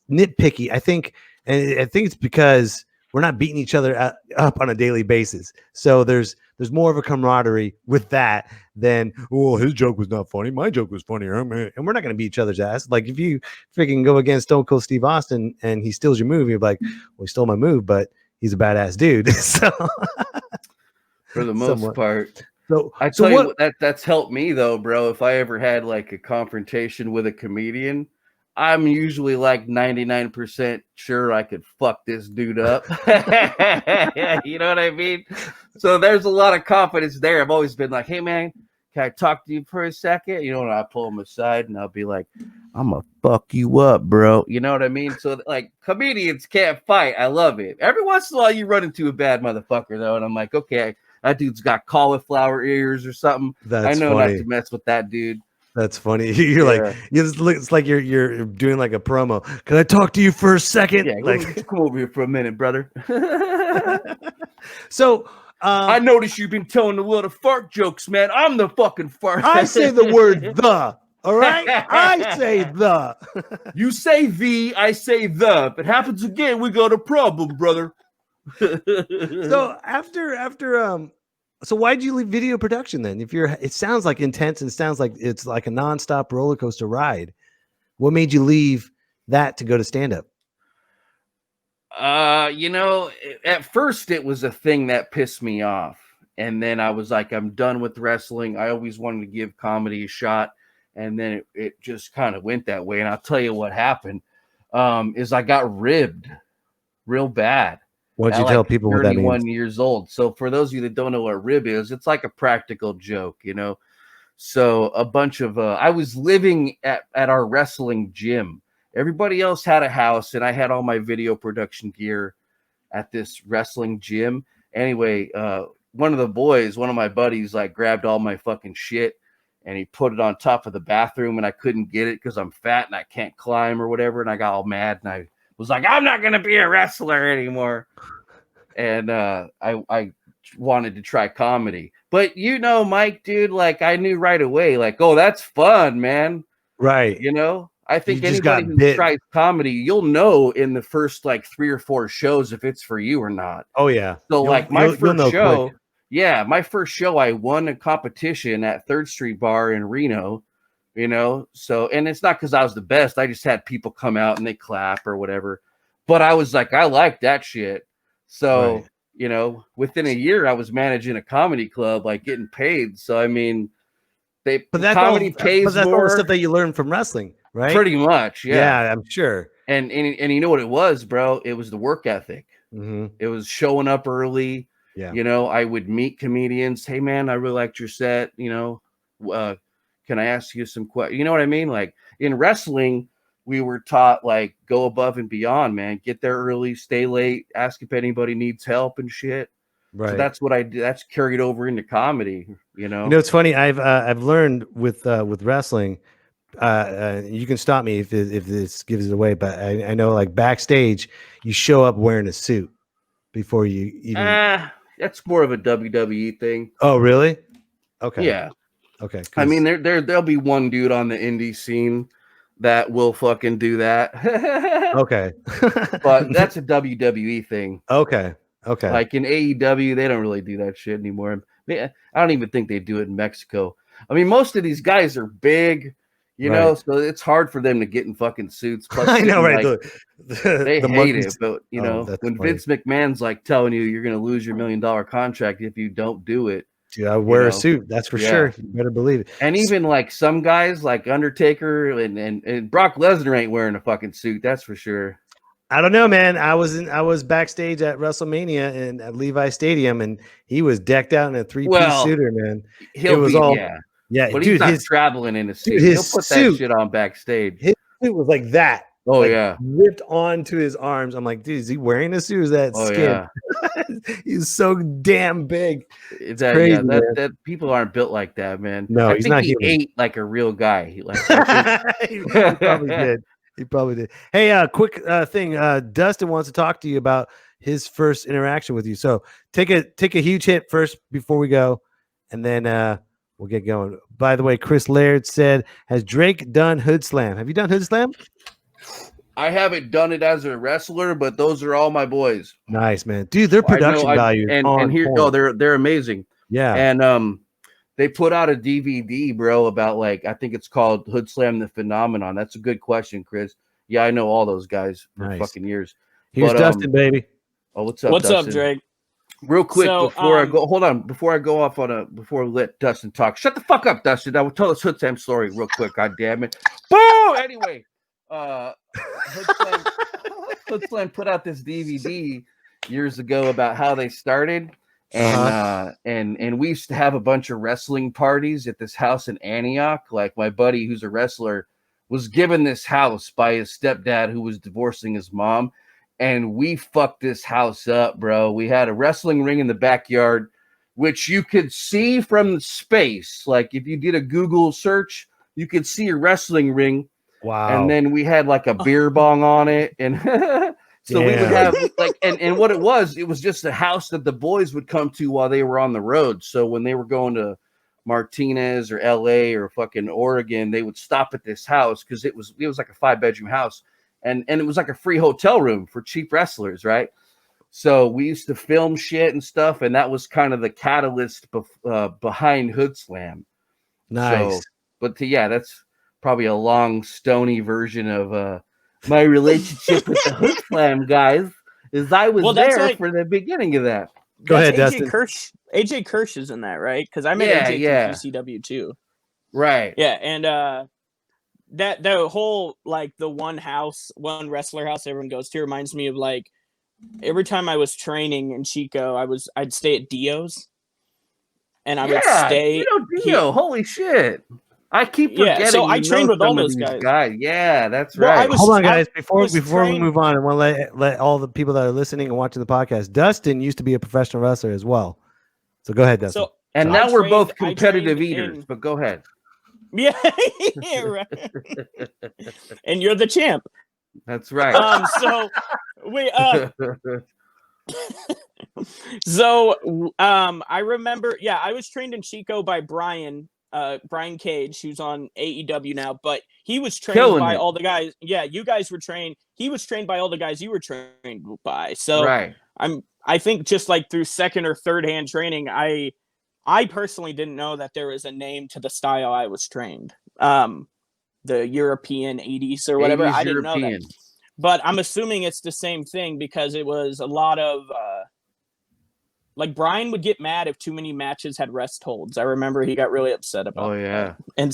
nitpicky. I think it's because we're not beating each other up on a daily basis. So there's more of a camaraderie with that than, oh, his joke was not funny. My joke was funnier. And we're not going to beat each other's ass. Like if you freaking go against Stone Cold Steve Austin and he steals your move, you're like, well, he stole my move, but he's a badass dude. So for the most part. So I tell you what, that's helped me though, bro. If I ever had like a confrontation with a comedian, I'm usually like 99% sure I could fuck this dude up. You know what I mean? So there's a lot of confidence there. I've always been like, hey man, can I talk to you for a second? You know, and I pull him aside and I'll be like, I'm gonna fuck you up, bro. You know what I mean? So like comedians can't fight. I love it. Every once in a while you run into a bad motherfucker though, and I'm like, okay, that dude's got cauliflower ears or something. That's I know funny. not to mess with that dude. That's funny. You're like, it's like you're doing like a promo. Can I talk to you for a second? Yeah, like, come over here for a minute, brother. So I noticed you've been telling a lot of fart jokes, man. I'm the fucking fart. I say the word the. All right, I say the. You say the, I say the. If it happens again, we got a problem, brother. So so why'd you leave video production then? It sounds like intense and sounds like it's like a nonstop roller coaster ride. What made you leave that to go to stand up? You know, at first it was a thing that pissed me off. And then I was like, I'm done with wrestling. I always wanted to give comedy a shot. And then it just kind of went that way. And I'll tell you what happened is I got ribbed real bad. Why'd you tell people what that means? 31 years old. So for those of you that don't know what rib is, it's like a practical joke, you know. So a bunch of I was living at our wrestling gym. Everybody else had a house, and I had all my video production gear at this wrestling gym. Anyway, one of my buddies, like grabbed all my fucking shit and he put it on top of the bathroom, and I couldn't get it because I'm fat and I can't climb or whatever. And I got all mad and I was like, I'm not gonna be a wrestler anymore. And I wanted to try comedy. But you know, Mike, dude, like I knew right away, like, oh, that's fun, man. Right. You know, I think anybody who tries comedy, you'll know in the first like 3 or 4 shows if it's for you or not. Oh yeah. So like my first show, my first show, I won a competition at 3rd Street Bar in Reno. You know, so, and it's not because I was the best. I just had people come out and they clap or whatever. But I was like, I like that shit. So, you know, within a year, I was managing a comedy club, like getting paid. So, I mean, comedy pays more. But that's all the stuff that you learn from wrestling, right? Pretty much, yeah. Yeah, I'm sure. And you know what it was, bro? It was the work ethic. Mm-hmm. It was showing up early. Yeah. You know, I would meet comedians. Hey, man, I really liked your set. You know, can I ask you some questions? You know what I mean? Like in wrestling, we were taught like go above and beyond, man. Get there early, stay late, ask if anybody needs help and shit. Right. So that's what I did. That's carried over into comedy. You know, it's funny. I've learned with wrestling. You can stop me if this gives it away, but I know like backstage, you show up wearing a suit before you even. That's more of a WWE thing. Oh, really? Okay. Yeah. Okay. I mean, there'll be one dude on the indie scene that will fucking do that. Okay. But that's a WWE thing. Okay. Okay. Like in AEW, they don't really do that shit anymore. I don't even think they do it in Mexico. I mean, most of these guys are big, you know, so it's hard for them to get in fucking suits. Plus, I know, right? Like, they hate it, but you know, when funny. Vince McMahon's like telling you you're going to lose your $1 million contract if you don't do it. Dude, I wear a suit. That's for sure. You better believe it. And even like some guys like Undertaker and Brock Lesnar ain't wearing a fucking suit. That's for sure. I don't know, man. I was backstage at WrestleMania at Levi Stadium, and he was decked out in a 3-piece suiter, man. Yeah. But dude, he's not traveling in a suit. He'll put that shit on backstage. His suit was like that. Oh, like, yeah. Ripped onto his arms. I'm like, dude, is he wearing a suit? Or is that skin? Yeah. He's so damn big. It's crazy. That people aren't built like that, man. No, I he's think not he human. ate like a real guy. He probably did. He probably did. Hey, quick thing. Dustin wants to talk to you about his first interaction with you. So take a huge hit first before we go, and then we'll get going. By the way, Chris Laird said, "Has Drake done Hood Slam? Have you done Hood Slam?" I haven't done it as a wrestler, but those are all my boys. Nice, man, dude. Their production value and here, they're amazing. Yeah, and they put out a DVD, bro, about like I think it's called Hood Slam the Phenomenon. That's a good question, Chris. Yeah, I know all those guys for fucking years. Here's Dustin, baby. Oh, what's up? What's Dustin? up, Drake? Real quick So, before I go, hold on. Before I go off before I let Dustin talk, shut the fuck up, Dustin. I will tell us Hood Slam story real quick. God damn it. Boo! Anyway, Hood Slam put out this DVD years ago about how they started, and we used to have a bunch of wrestling parties at this house in Antioch. Like my buddy, who's a wrestler, was given this house by his stepdad, who was divorcing his mom. And we fucked this house up, bro. We had a wrestling ring in the backyard, which you could see from space. Like if you did a Google search, you could see a wrestling ring. Wow. And then we had like a beer bong on it. And so we would have like, and what it was just a house that the boys would come to while they were on the road. So when they were going to Martinez or LA or fucking Oregon, they would stop at this house because it was like a 5-bedroom house. And it was like a free hotel room for cheap wrestlers, right? So we used to film shit and stuff, and that was kind of the catalyst behind Hood Slam. Nice. So, but that's probably a long, stony version of my relationship with the Hood Slam guys. Is I was there for the beginning of that. Go ahead, AJ Dustin. AJ Kirsch is in that, right? Because I met AJ through GCW too. Right. Yeah, and that the whole like the one wrestler house everyone goes to reminds me of like every time I was training in Chico, I'd stay at Dio's, and I would stay. Dio, holy shit! I keep forgetting. So I trained with all those guys. Yeah, that's right. Hold on, guys. Before we move on, I want to let all the people that are listening and watching the podcast. Dustin used to be a professional wrestler as well. So go ahead, Dustin. Now we're both competitive eaters. But go ahead. Yeah, yeah, right. And you're the champ. That's right. I remember, I was trained in Chico by Brian Cage, who's on AEW now, but he was trained by all the guys. Yeah, you guys were trained. He was trained by all the guys you were trained by. So I think just like through second or third hand training, I personally didn't know that there was a name to the style I was trained. The European 80s or whatever. I didn't know that. But I'm assuming it's the same thing because it was a lot of like Brian would get mad if too many matches had rest holds. I remember he got really upset about that. And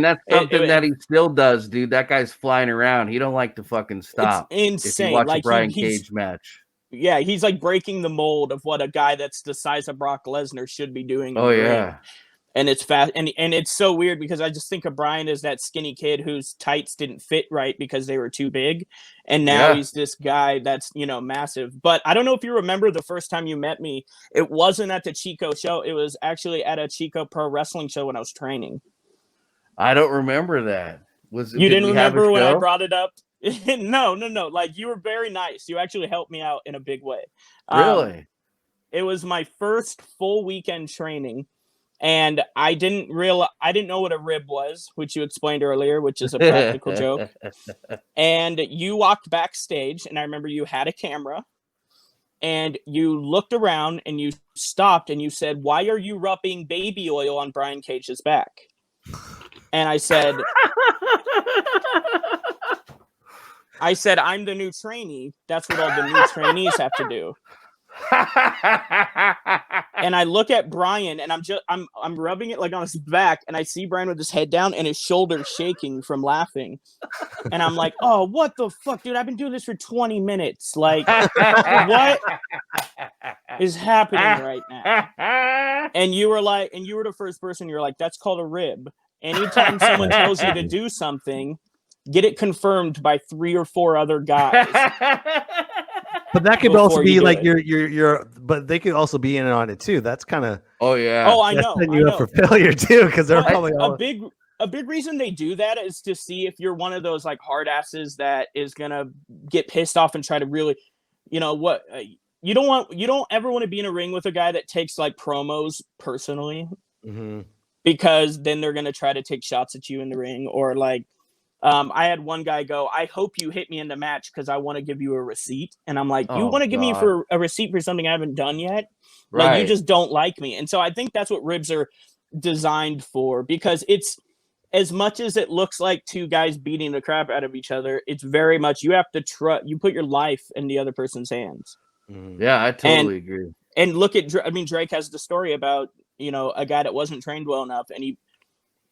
that's something that he still does, dude. That guy's flying around. He don't like to fucking stop. It's insane. If you watch a Brian Cage match. Yeah, he's like breaking the mold of what a guy that's the size of Brock Lesnar should be doing. And it's fast, and it's so weird because I just think of Brian as that skinny kid whose tights didn't fit right because they were too big, and now he's this guy that's massive. But I don't know if you remember the first time you met me. It wasn't at the Chico show. It was actually at a Chico Pro Wrestling show when I was training. I don't remember that. You didn't remember when I brought it up? No. Like you were very nice. You actually helped me out in a big way. Really? It was my first full weekend training, and I didn't know what a rib was, which you explained earlier, which is a practical joke. And you walked backstage, and I remember you had a camera, and you looked around, and you stopped, and you said, "Why are you rubbing baby oil on Brian Cage's back?" And I said, "I'm the new trainee. That's what all the new trainees have to do." And I look at Brian, and I'm rubbing it like on his back, and I see Brian with his head down and his shoulders shaking from laughing. And I'm like, "Oh, what the fuck, dude? I've been doing this for 20 minutes. Like, what is happening right now?" And you were the first person. You're like, "That's called a rib. Anytime someone tells you to do something, get it confirmed by 3 or 4 other guys." But that could also be like but they could also be in on it too. That's kind of I know. Setting you up for failure too, because they're probably a big reason they do that is to see if you're one of those like hard asses that is gonna get pissed off and try to really, you don't ever want to be in a ring with a guy that takes like promos personally, because then they're gonna try to take shots at you in the ring, or like. I had one guy go, "I hope you hit me in the match because I want to give you a receipt." And I'm like, "You want to give me for a receipt for something I haven't done yet? Like, you just don't like me." And so I think that's what ribs are designed for, because it's, as much as it looks like two guys beating the crap out of each other, it's very much, you have to you put your life in the other person's hands. Yeah, I totally agree. And look at, I mean, Drake has the story about, you know, a guy that wasn't trained well enough, and he,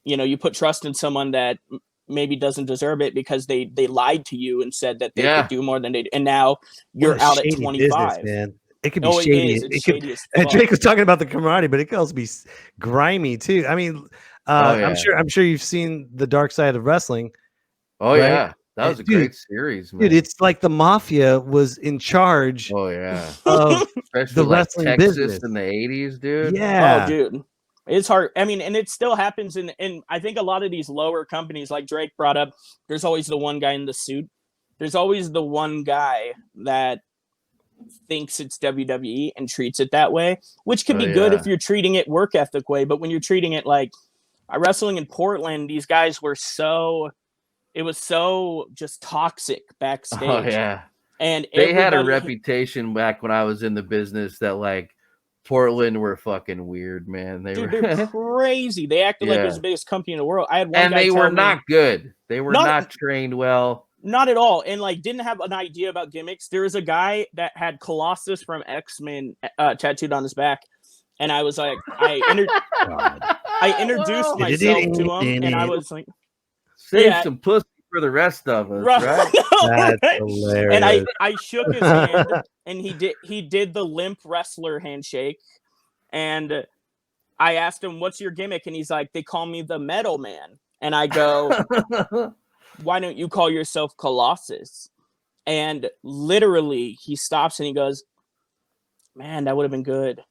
you know, you put trust in someone that maybe doesn't deserve it because they lied to you and said that they could do more than they, and now you're out at 25. Man. It could be shady. It's shady as and fuck. Drake was talking about the camaraderie, but it could also be grimy too. I mean, I'm sure you've seen the dark side of wrestling. Oh right? yeah, that was a great series, man. Dude, it's like the mafia was in charge. Oh yeah, of especially the like wrestling Texas business in the 80s, dude. Yeah. Oh, dude. It's hard. I mean, and it still happens in I think a lot of these lower companies, like Drake brought up, there's always the one guy in the suit. There's always the one guy that thinks it's WWE and treats it that way, which could be good if you're treating it work ethic way. But when you're treating it like wrestling in Portland, these guys were it was so just toxic backstage. Oh yeah. And they had a reputation back when I was in the business that like Portland were fucking weird, man. They're crazy. They acted like it was the biggest company in the world. I had one and guy they were not good. They were not trained well. Not at all. And like didn't have an idea about gimmicks. There was a guy that had Colossus from X-Men tattooed on his back. And I was like, I introduced myself to him, and I was like, save some pussy for the rest of us, right? That's hilarious. And I shook his hand, and he did the limp wrestler handshake, and I asked him, "What's your gimmick?" And he's like, "They call me the Metal Man." And I go, "Why don't you call yourself Colossus?" And literally, he stops and he goes, "Man, that would have been good."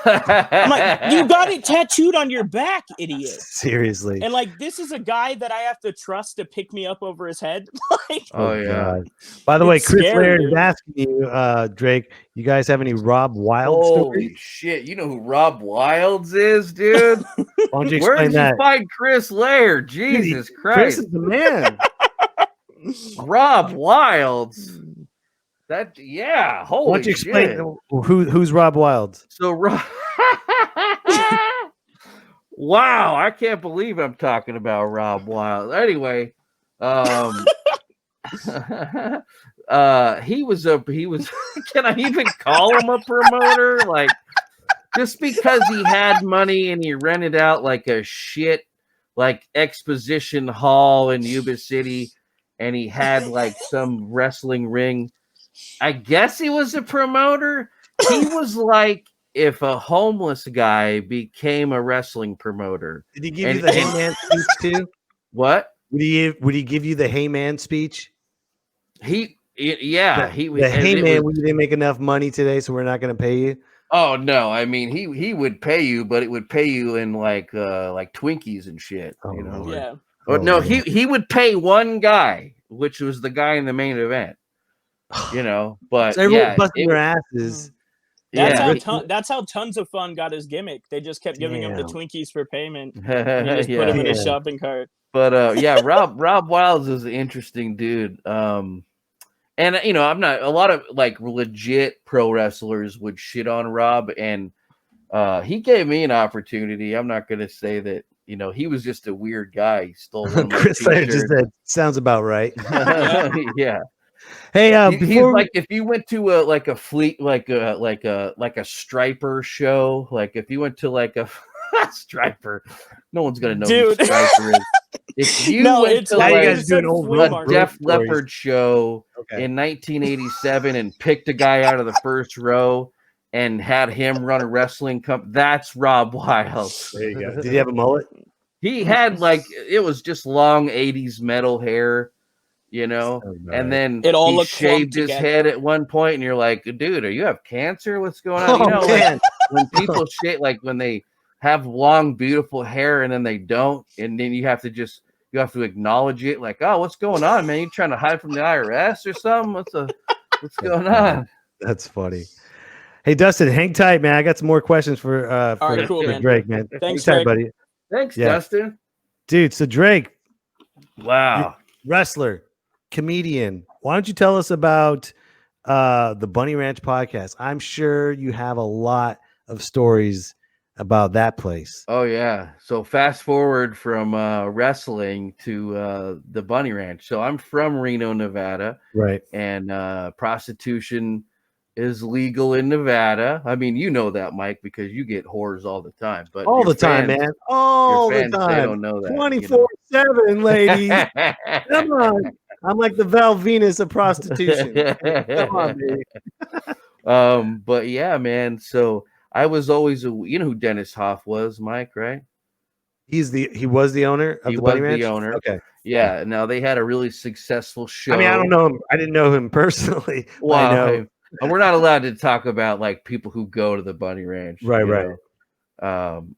I'm like, you got it tattooed on your back, idiot. Seriously. And like, this is a guy that I have to trust to pick me up over his head. Like, oh yeah. God. By the way, Chris Laird is dude. asking you, Drake, you guys have any Rob Wild stories? Holy shit! You know who Rob Wilds is, dude? Why don't you Where explain did that? you find Chris Laird? Jesus Christ! Chris is the man. Rob Wilds. That holy Why don't you explain shit. who's Rob Wild? So wow, I can't believe I'm talking about Rob Wild. Anyway, he was can I even call him a promoter? Like just because he had money and he rented out like a shit like exposition hall in Yuba City and he had like some wrestling ring. I guess he was a promoter. He was like if a homeless guy became a wrestling promoter. Did he give you the Hey Man speech too? What? Would he give you the Hey Man speech? He The Hey Man, we didn't make enough money today, so we're not going to pay you. Oh no! I mean, he would pay you, but it would pay you in like Twinkies and shit. Oh, you know? yeah. But no, he would pay one guy, which was the guy in the main event. You know, but so everyone busting their asses. That's how Tons of Fun got his gimmick. They just kept giving him the Twinkies for payment. And he just put him in a shopping cart. But Rob Wilds is an interesting dude. And you know, I'm not a lot of like legit pro wrestlers would shit on Rob, and he gave me an opportunity. I'm not gonna say that, you know, he was just a weird guy. He stole one of my Chris Laird just said, sounds about right. Yeah. Hey, he's like if you went to a fleet like a striper show, like if you went to like a striper, no one's gonna know who striper is. If you went to like a Def Leppard show in 1987 and picked a guy out of the first row and had him run a wrestling company, that's Rob Wild. There you go. Did he have a mullet? He had like it was just long 80s metal hair. You know, and then it all he shaved his head at one point, and you're like, dude, you have cancer? What's going on? You know, like, when people shave, like when they have long, beautiful hair and then they don't, and then you have to acknowledge it, like, oh, what's going on, man? You trying to hide from the IRS or something? What's going on? That's funny. Hey, Dustin, hang tight, man. I got some more questions for Drake, man. Thanks, hang tight, buddy. Thanks, Dustin. Dude, so Drake, wow, wrestler. Comedian, why don't you tell us about the Bunny Ranch podcast? I'm sure you have a lot of stories about that place. Oh yeah. So fast forward from wrestling to the Bunny Ranch. So I'm from Reno, Nevada, right? And prostitution is legal in Nevada. I mean, you know that, Mike, because you get whores all the time. But All your the time, fans- man. All your the fans, time. they don't know that. 24/7, ladies. Come on. I'm like the Val Venus of prostitution. Come on, baby. But yeah, man. So I was always you know who Dennis Hoff was, Mike, right? He was the owner of He the was Bunny Ranch. the owner. Okay. Yeah. Now they had a really successful show. I mean, I don't know him. I didn't know him personally. But I know. And we're not allowed to talk about like people who go to the Bunny Ranch. Right. Know?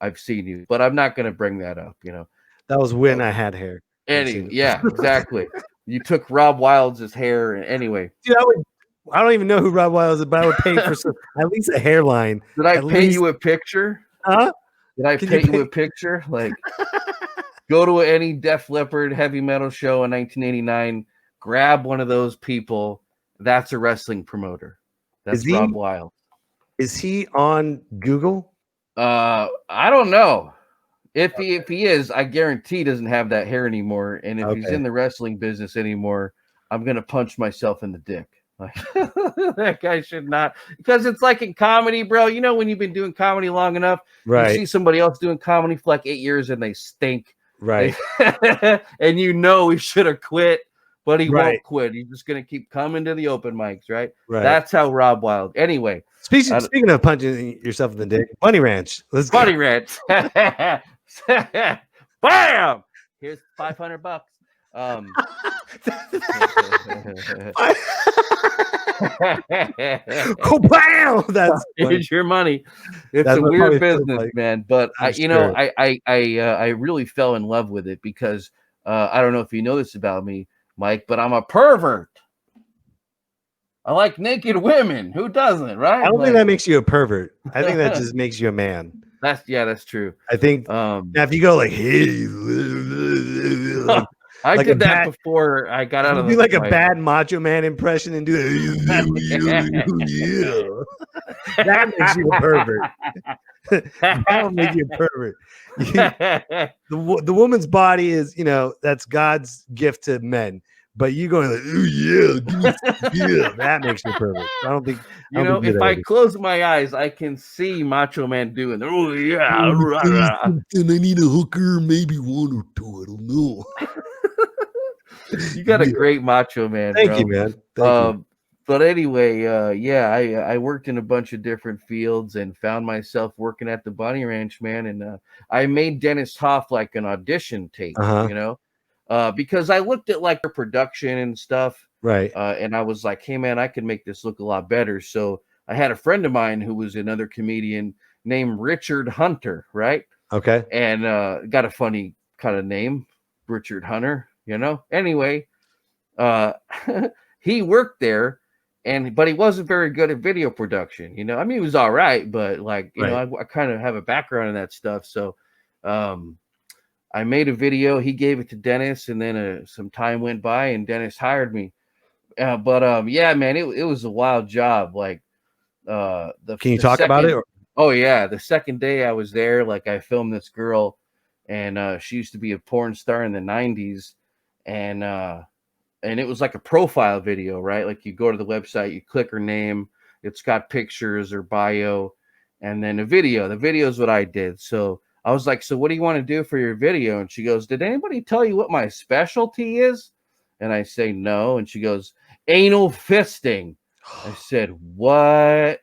I've seen you, but I'm not going to bring that up. You know, That was when I had hair. yeah, exactly. You took Rob Wilds' hair, and anyway. Dude, I don't even know who Rob Wild is, but I would pay for at least a hairline. Did I paint you a picture? Huh? Did I paint you a picture? Like, go to any Def Leppard heavy metal show in 1989, grab one of those people. That's a wrestling promoter. That's Rob Wild. Is he on Google? I don't know. If he is, I guarantee he doesn't have that hair anymore. And if he's in the wrestling business anymore, I'm gonna punch myself in the dick. Like, that guy should not, because it's like in comedy, bro. You know, when you've been doing comedy long enough, right? You see somebody else doing comedy for like 8 years and they stink, right? And you know he should have quit, but he won't quit. He's just gonna keep coming to the open mics, right? That's how Rob Wild. Anyway, speaking of punching yourself in the dick, Bunny Ranch. Let's go. Bunny Ranch. Bam! Here's $500. Oh, bam! Here's your money. It's a weird business, man. But I really fell in love with it because I don't know if you know this about me, Mike, but I'm a pervert. I like naked women. Who doesn't, right? I don't think that makes you a pervert. I think that just makes you a man. That's true. I think now if you go like, hey, I did that before I got out of the do like a bad Macho Man impression and do that makes you a pervert. That'll make you a pervert. The woman's body is, that's God's gift to men. But you going like, oh yeah, that makes you a pervert. I don't think. If I close my eyes, I can see Macho Man doing. Oh yeah, and I need a hooker, maybe one or two. I don't know. You got a great Macho Man. Thank you, man. Thank you. But anyway, I worked in a bunch of different fields and found myself working at the Bunny Ranch, man. And I made Dennis Hoff like an audition tape, because I looked at like the production and stuff. Right. And I was like, hey, man, I could make this look a lot better. So I had a friend of mine who was another comedian named Richard Hunter. Right. Okay. And got a funny kind of name, Richard Hunter, Anyway, he worked there. But he wasn't very good at video production, I mean, he was all right, but like, I kind of have a background in that stuff. So I made a video, he gave it to Dennis, and then some time went by and Dennis hired me. Yeah, man, it was a wild job. Like, can you talk about it? Oh yeah. The second day I was there, like I filmed this girl and she used to be a porn star in the 90s. And it was like a profile video, right? Like you go to the website, you click her name, it's got pictures or bio, and then a video. The video is what I did. So I was like, so what do you want to do for your video? And she goes, did anybody tell you what my specialty is? And I say, no. And she goes, anal fisting. I said, what?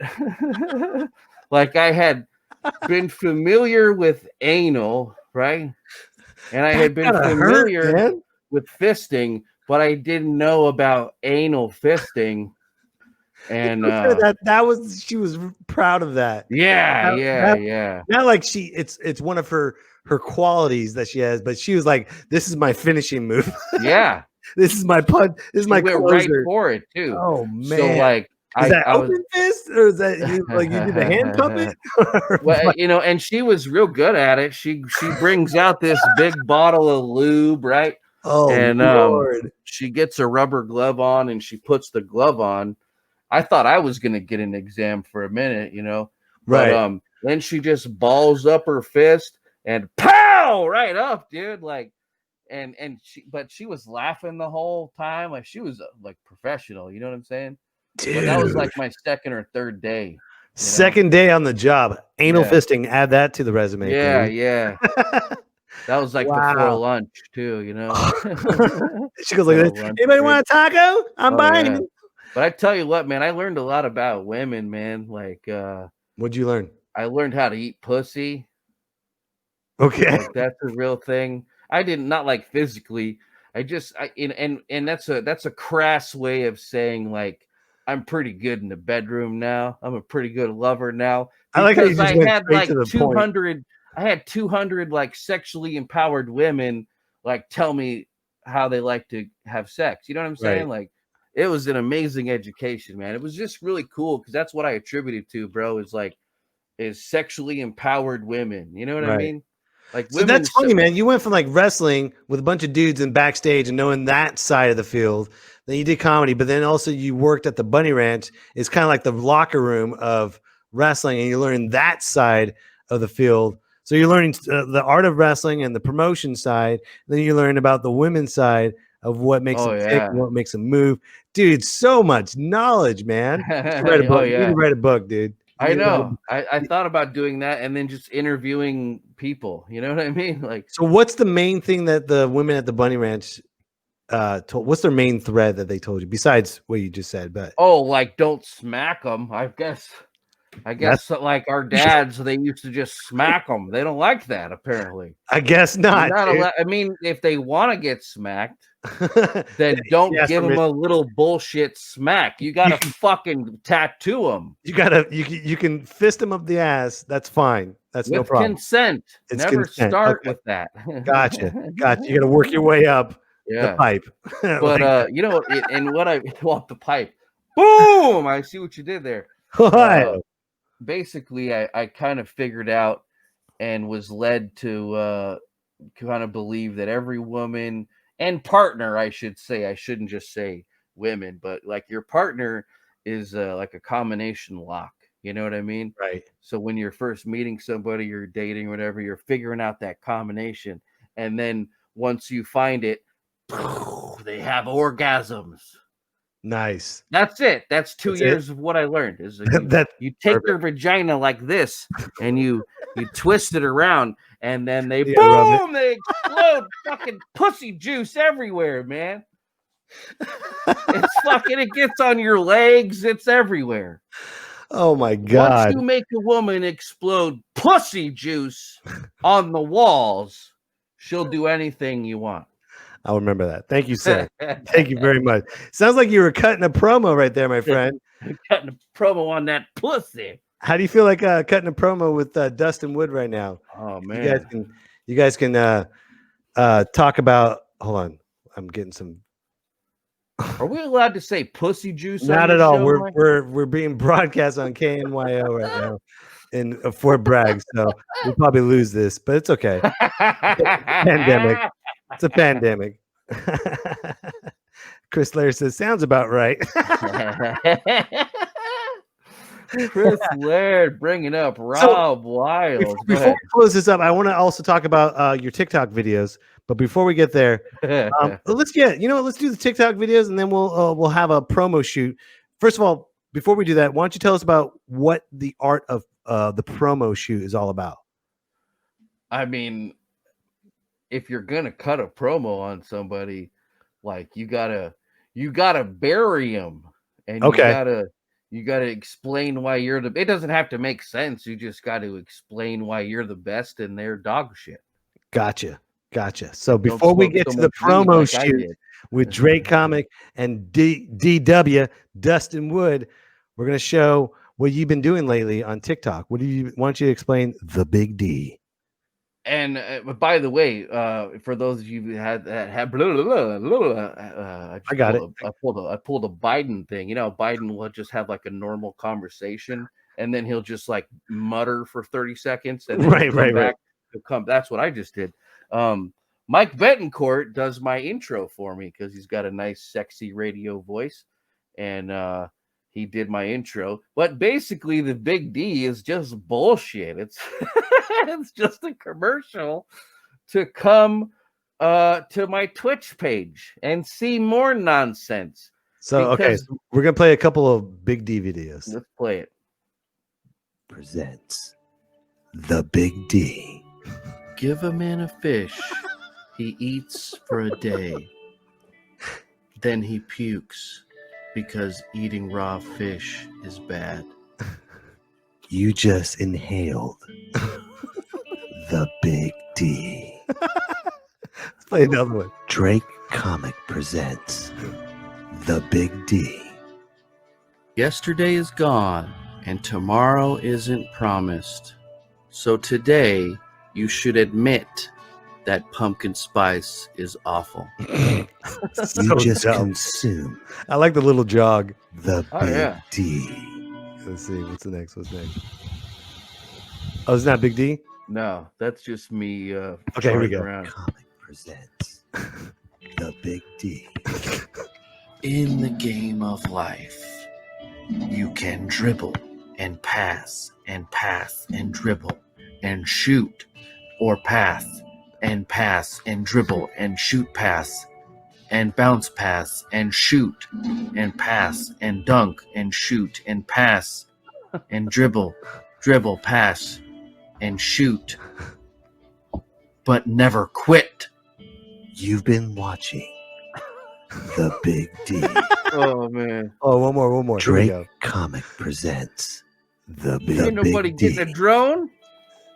Like I had been familiar with anal, right? And I had been familiar with fisting, but I didn't know about anal fisting. And she was proud of that. Yeah. Not like it's one of her qualities that she has, but she was like, this is my finishing move. Yeah. This is my punt. This is my closer. Right for it too. Oh man. So like is that open fist or is that you did the hand puppet? Well, and she was real good at it. She brings out this big bottle of lube, right? Oh, and Lord. She gets a rubber glove on and she puts the glove on. I thought I was gonna get an exam for a minute, Right. But, then she just balls up her fist and pow right up, dude. Like, but she was laughing the whole time. Like she was like professional. You know what I'm saying? Dude. But that was like my second or third day. Second day on the job. Anal fisting. Add that to the resume. Yeah, please. yeah. That was like before lunch too, She goes like this. Anybody want a taco? I'm buying it. But I tell you what, man, I learned a lot about women, man. Like what'd you learn? I learned how to eat pussy. Okay. Like, that's a real thing. I didn't not like physically. And that's a crass way of saying like I'm pretty good in the bedroom now. I'm a pretty good lover now. I like how you just went had straight like to the 200 point. I had 200 like sexually empowered women like tell me how they like to have sex. You know what I'm saying? Right. Like it was an amazing education, man. It was just really cool because that's what I attributed to, bro, is sexually empowered women. You know what I mean? Like so that's funny, man. You went from like wrestling with a bunch of dudes in backstage and knowing that side of the field. Then you did comedy, but then also you worked at the Bunny Ranch. It's kind of like the locker room of wrestling, and you learn that side of the field. So you're learning the art of wrestling and the promotion side. Then you learn about the women's side of what makes them tick and what makes them move. Dude, so much knowledge, man. You should write a book. You need to write a book, dude. I know. I thought about doing that and then just interviewing people. You know what I mean? Like, so what's the main thing that the women at the Bunny Ranch told? What's their main thread that they told you besides what you just said? But like don't smack them. I guess like our dads, they used to just smack them. They don't like that, apparently. I guess not. I mean, if they want to get smacked, then don't give them a little bullshit smack. You gotta fucking tattoo them. You can fist them up the ass. That's fine. That's no problem. Consent. It's Never consent. start with that. Gotcha. You gotta work your way up the pipe. But and what I want the pipe. Boom! I see what you did there. Basically, I kind of figured out and was led to kind of believe that every woman and partner, I should say, I shouldn't just say women, but like your partner is like a combination lock. You know what I mean? Right. So when you're first meeting somebody, you're dating, whatever, you're figuring out that combination. And then once you find it, they have orgasms. Nice. That's it. That's 2 years of what I learned. Is you take their vagina like this and you twist it around and then they boom, they explode fucking pussy juice everywhere, man. It's fucking, it gets on your legs, it's everywhere. Oh my God. Once you make a woman explode pussy juice on the walls, she'll do anything you want. I'll remember that. Thank you, sir. Thank you very much. Sounds like you were cutting a promo right there, my friend. Cutting a promo on that pussy. How do you feel like cutting a promo with Dustin Wood right now? Oh man, you guys can talk about. Hold on, I'm getting some. Are we allowed to say pussy juice? Not at all. We're being broadcast on KNYO right now in Fort Bragg, so we'll probably lose this, but it's okay. Pandemic. It's a pandemic. Chris Lair says, sounds about right. Chris Laird bringing up Rob Wild. Before we close this up, I want to also talk about your TikTok videos. But before we get there, let's do the TikTok videos, and then we'll have a promo shoot. First of all, before we do that, why don't you tell us about what the art of the promo shoot is all about? I mean, if you're gonna cut a promo on somebody, like you gotta bury them, and you gotta explain why you're the. It doesn't have to make sense. You just got to explain why you're the best and they're dog shit. Gotcha. So before we get to the promo shoot with Drake Comic and DW Dustin Wood, we're gonna show what you've been doing lately on TikTok. Why don't you explain the Big D? And by the way, for those of you who I got it. I pulled a Biden thing. You know, Biden will just have like a normal conversation, and then he'll just like mutter for 30 seconds, and then right. He'll come. That's what I just did. Mike Betancourt does my intro for me because he's got a nice, sexy radio voice, and he did my intro. But basically, the Big D is just bullshit. It's it's just a commercial to come to my Twitch page and see more nonsense. So okay, so we're gonna play a couple of Big D videos. Let's play it. Presents the Big D. Give a man a fish, he eats for a day. Then he pukes because eating raw fish is bad. You just inhaled the Big D. Let's play another one. Drake Comic presents the Big D. Yesterday is gone and tomorrow isn't promised. So today you should admit that pumpkin spice is awful. You just consume. I like the little jog. The Big D. Let's see. What's next? Oh, it's not Big D? No, that's just me. Okay, here we go. Around. Comic presents the Big D. In the game of life, you can dribble and pass and dribble and shoot, or pass and dribble and shoot pass and bounce pass and shoot and pass and dunk and shoot and pass and dribble, pass and shoot, but never quit. You've been watching the Big D. Oh man! Oh, one more. Drake Comic presents the Big Ain't nobody D. getting a drone.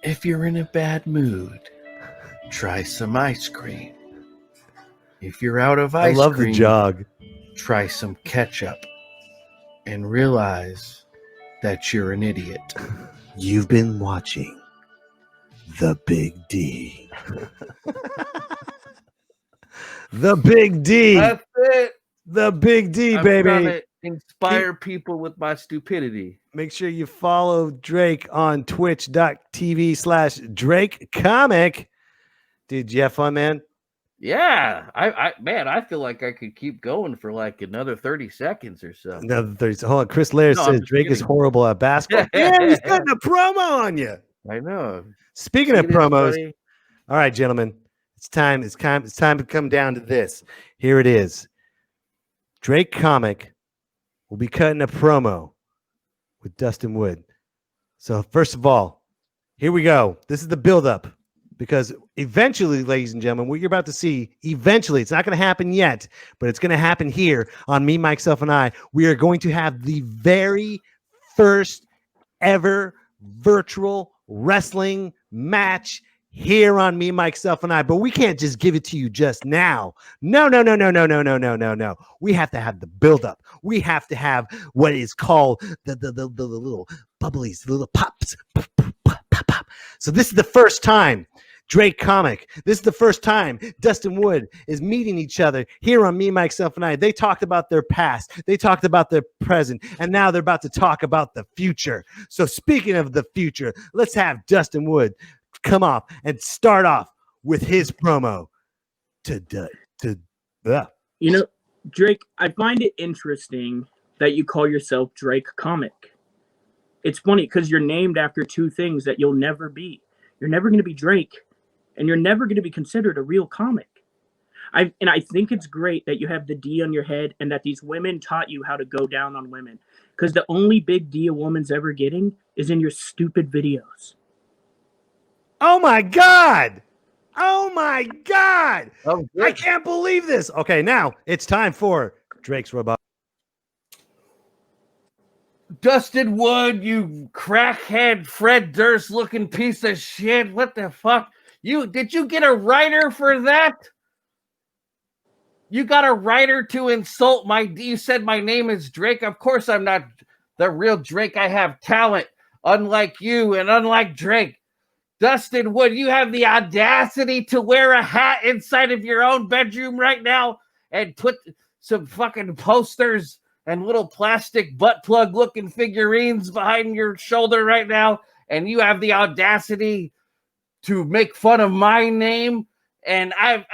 If you're in a bad mood, try some ice cream. If you're out of ice cream, I love the jog. Try some ketchup and realize that you're an idiot. You've been watching the Big D. The Big D. That's it. The Big D, I'm baby. trying to inspire people with my stupidity. Make sure you follow Drake on twitch.tv/Drake Comic. Dude, you have fun, man? Yeah. I feel like I could keep going for like another 30 seconds or so. Another 30. Hold on. Chris Lair says Drake is horrible at basketball. Yeah, he's cutting a promo on you. I know. Speaking of promos, all right, gentlemen, it's time to come down to this. Here it is. Drake Comic will be cutting a promo with Dustin Wood. So first of all, here we go. This is the buildup, because eventually, ladies and gentlemen, what you're about to see, eventually, it's not going to happen yet, but it's going to happen here on Me, Myself, and I. We are going to have the very first ever virtual wrestling match here on Me, Myself, and I. But we can't just give it to you just now. No. We have to have the buildup. We have to have what is called the little bubblies, the little pops. Pop. So this is the first time Drake Comic. This is the first time Dustin Wood is meeting each other here on Me, Myself, and I. They talked about their past. They talked about their present. And now they're about to talk about the future. So speaking of the future, let's have Dustin Wood come off and start off with his promo You know, Drake, I find it interesting that you call yourself Drake Comic. It's funny because you're named after two things that you'll never be. You're never going to be Drake, and you're never going to be considered a real comic. I think it's great that you have the D on your head and that these women taught you how to go down on women, because the only big D a woman's ever getting is in your stupid videos. Oh my God! I can't believe this. Okay, now it's time for Drake's Robot. Dustin Wood, you crackhead Fred Durst looking piece of shit. What the fuck? Did you get a writer for that? You got a writer to insult you said my name is Drake. Of course I'm not the real Drake. I have talent, unlike you and unlike Drake. Dustin Wood, you have the audacity to wear a hat inside of your own bedroom right now and put some fucking posters and little plastic butt plug looking figurines behind your shoulder right now. And you have the audacity to make fun of my name. And I've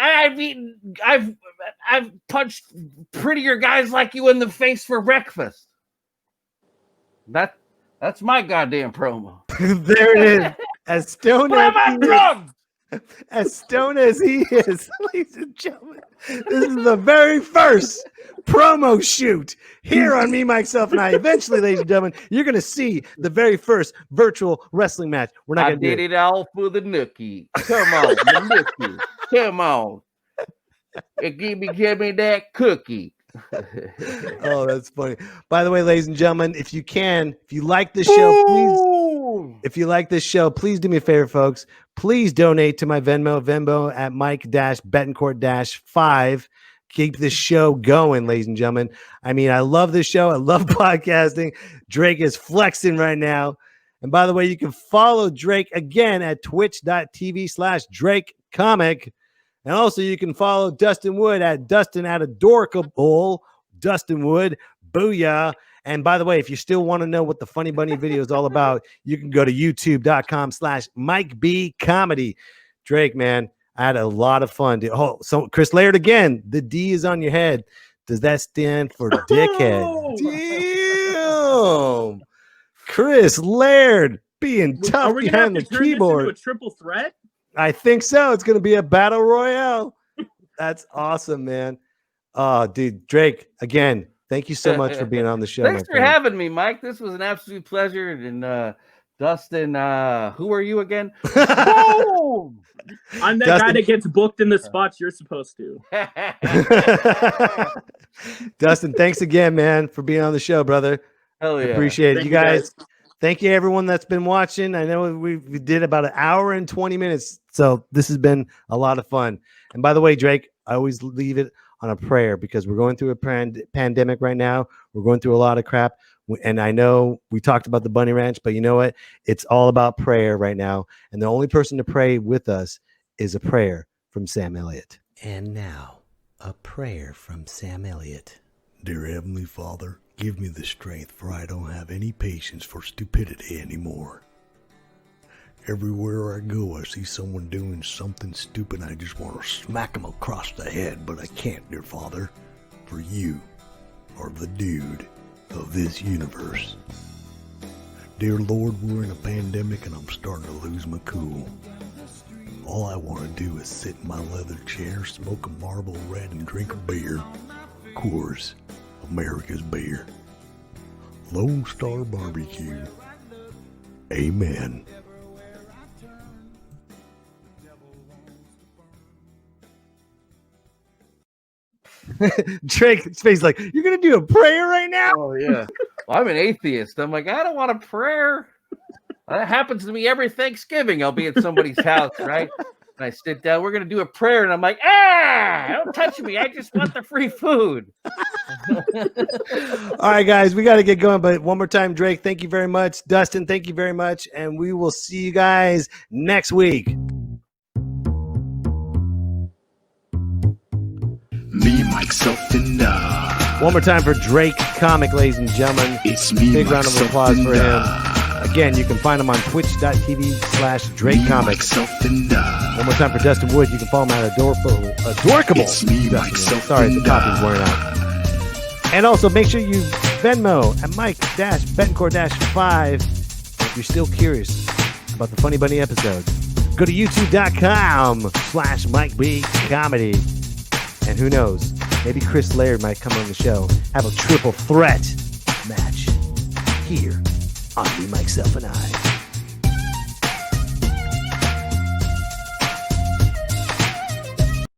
punched prettier guys like you in the face for breakfast. That's my goddamn promo. There it is. As stoned Where are my drugs? As stoned as he is, ladies and gentlemen, this is the very first promo shoot here on Me, Myself, and I. Eventually, ladies and gentlemen, you're going to see the very first virtual wrestling match. We're not going to do it all for the nookie. Come on, the nookie. Come on. Give me that cookie. Oh, that's funny. By the way, ladies and gentlemen, if you like this show, please do me a favor, folks. Please donate to my Venmo at Mike-Betancourt-5. Keep this show going, ladies and gentlemen. I mean, I love this show. I love podcasting. Drake is flexing right now. And by the way, you can follow Drake again at twitch.tv/DrakeComic. And also you can follow Dustin Wood at Dustin at Adorkable. Dustin Wood. Booyah. And by the way, if you still want to know what the Funny Bunny video is all about, you can go to youtube.com/MikeBComedy. Drake, man, I had a lot of fun. Oh, so Chris Laird again. The D is on your head. Does that stand for dickhead? Damn. Chris Laird being tough behind the keyboard. This into a triple threat? I think so. It's going to be a battle royale. That's awesome, man. Oh, dude, Drake, again, thank you so much for being on the show. Thanks for having me, Mike. This was an absolute pleasure. And Dustin, who are you again? Boom! I'm that guy that gets booked in the spots you're supposed to. Dustin, thanks again, man, for being on the show, brother. Hell yeah. Appreciate it. You guys. Thank you, everyone that's been watching. I know we did about an hour and 20 minutes, so this has been a lot of fun. And by the way, Drake, I always leave it on a prayer because we're going through a pandemic right now. We're going through a lot of crap. And I know we talked about the Bunny Ranch, but you know what? It's all about prayer right now. And the only person to pray with us is a prayer from Sam Elliott. And now, a prayer from Sam Elliott. Dear Heavenly Father, give me the strength, for I don't have any patience for stupidity anymore. Everywhere I go, I see someone doing something stupid, and I just want to smack them across the head, but I can't, dear Father, for you are the dude of this universe. Dear Lord, we're in a pandemic, and I'm starting to lose my cool. All I want to do is sit in my leather chair, smoke a Marlboro Red, and drink a beer. Coors, America's beer. Lone Star Barbecue. Amen. Drake's face like, you're going to do a prayer right now? Oh, yeah. Well, I'm an atheist. I'm like, I don't want a prayer. That happens to me every Thanksgiving. I'll be at somebody's house, right? And I sit down. We're going to do a prayer. And I'm like, don't touch me. I just want the free food. All right, guys, we got to get going. But one more time, Drake, thank you very much. Dustin, thank you very much. And we will see you guys next week. Me, myself, and I. One more time for Drake Comic, ladies and gentlemen. It's me, big round of applause for him. Again, you can find him on twitch.tv/DrakeComic. One more time for Dustin Wood. You can follow him at Adorkable. It's me, myself, sorry, the and copy's wearing out. And also make sure you Venmo at Mike-Betancourt-5 if you're still curious about the Funny Bunny episodes. Go to youtube.com/MikeBComedy. And who knows, maybe Chris Laird might come on the show, have a triple threat match here on Me, Myself, and I.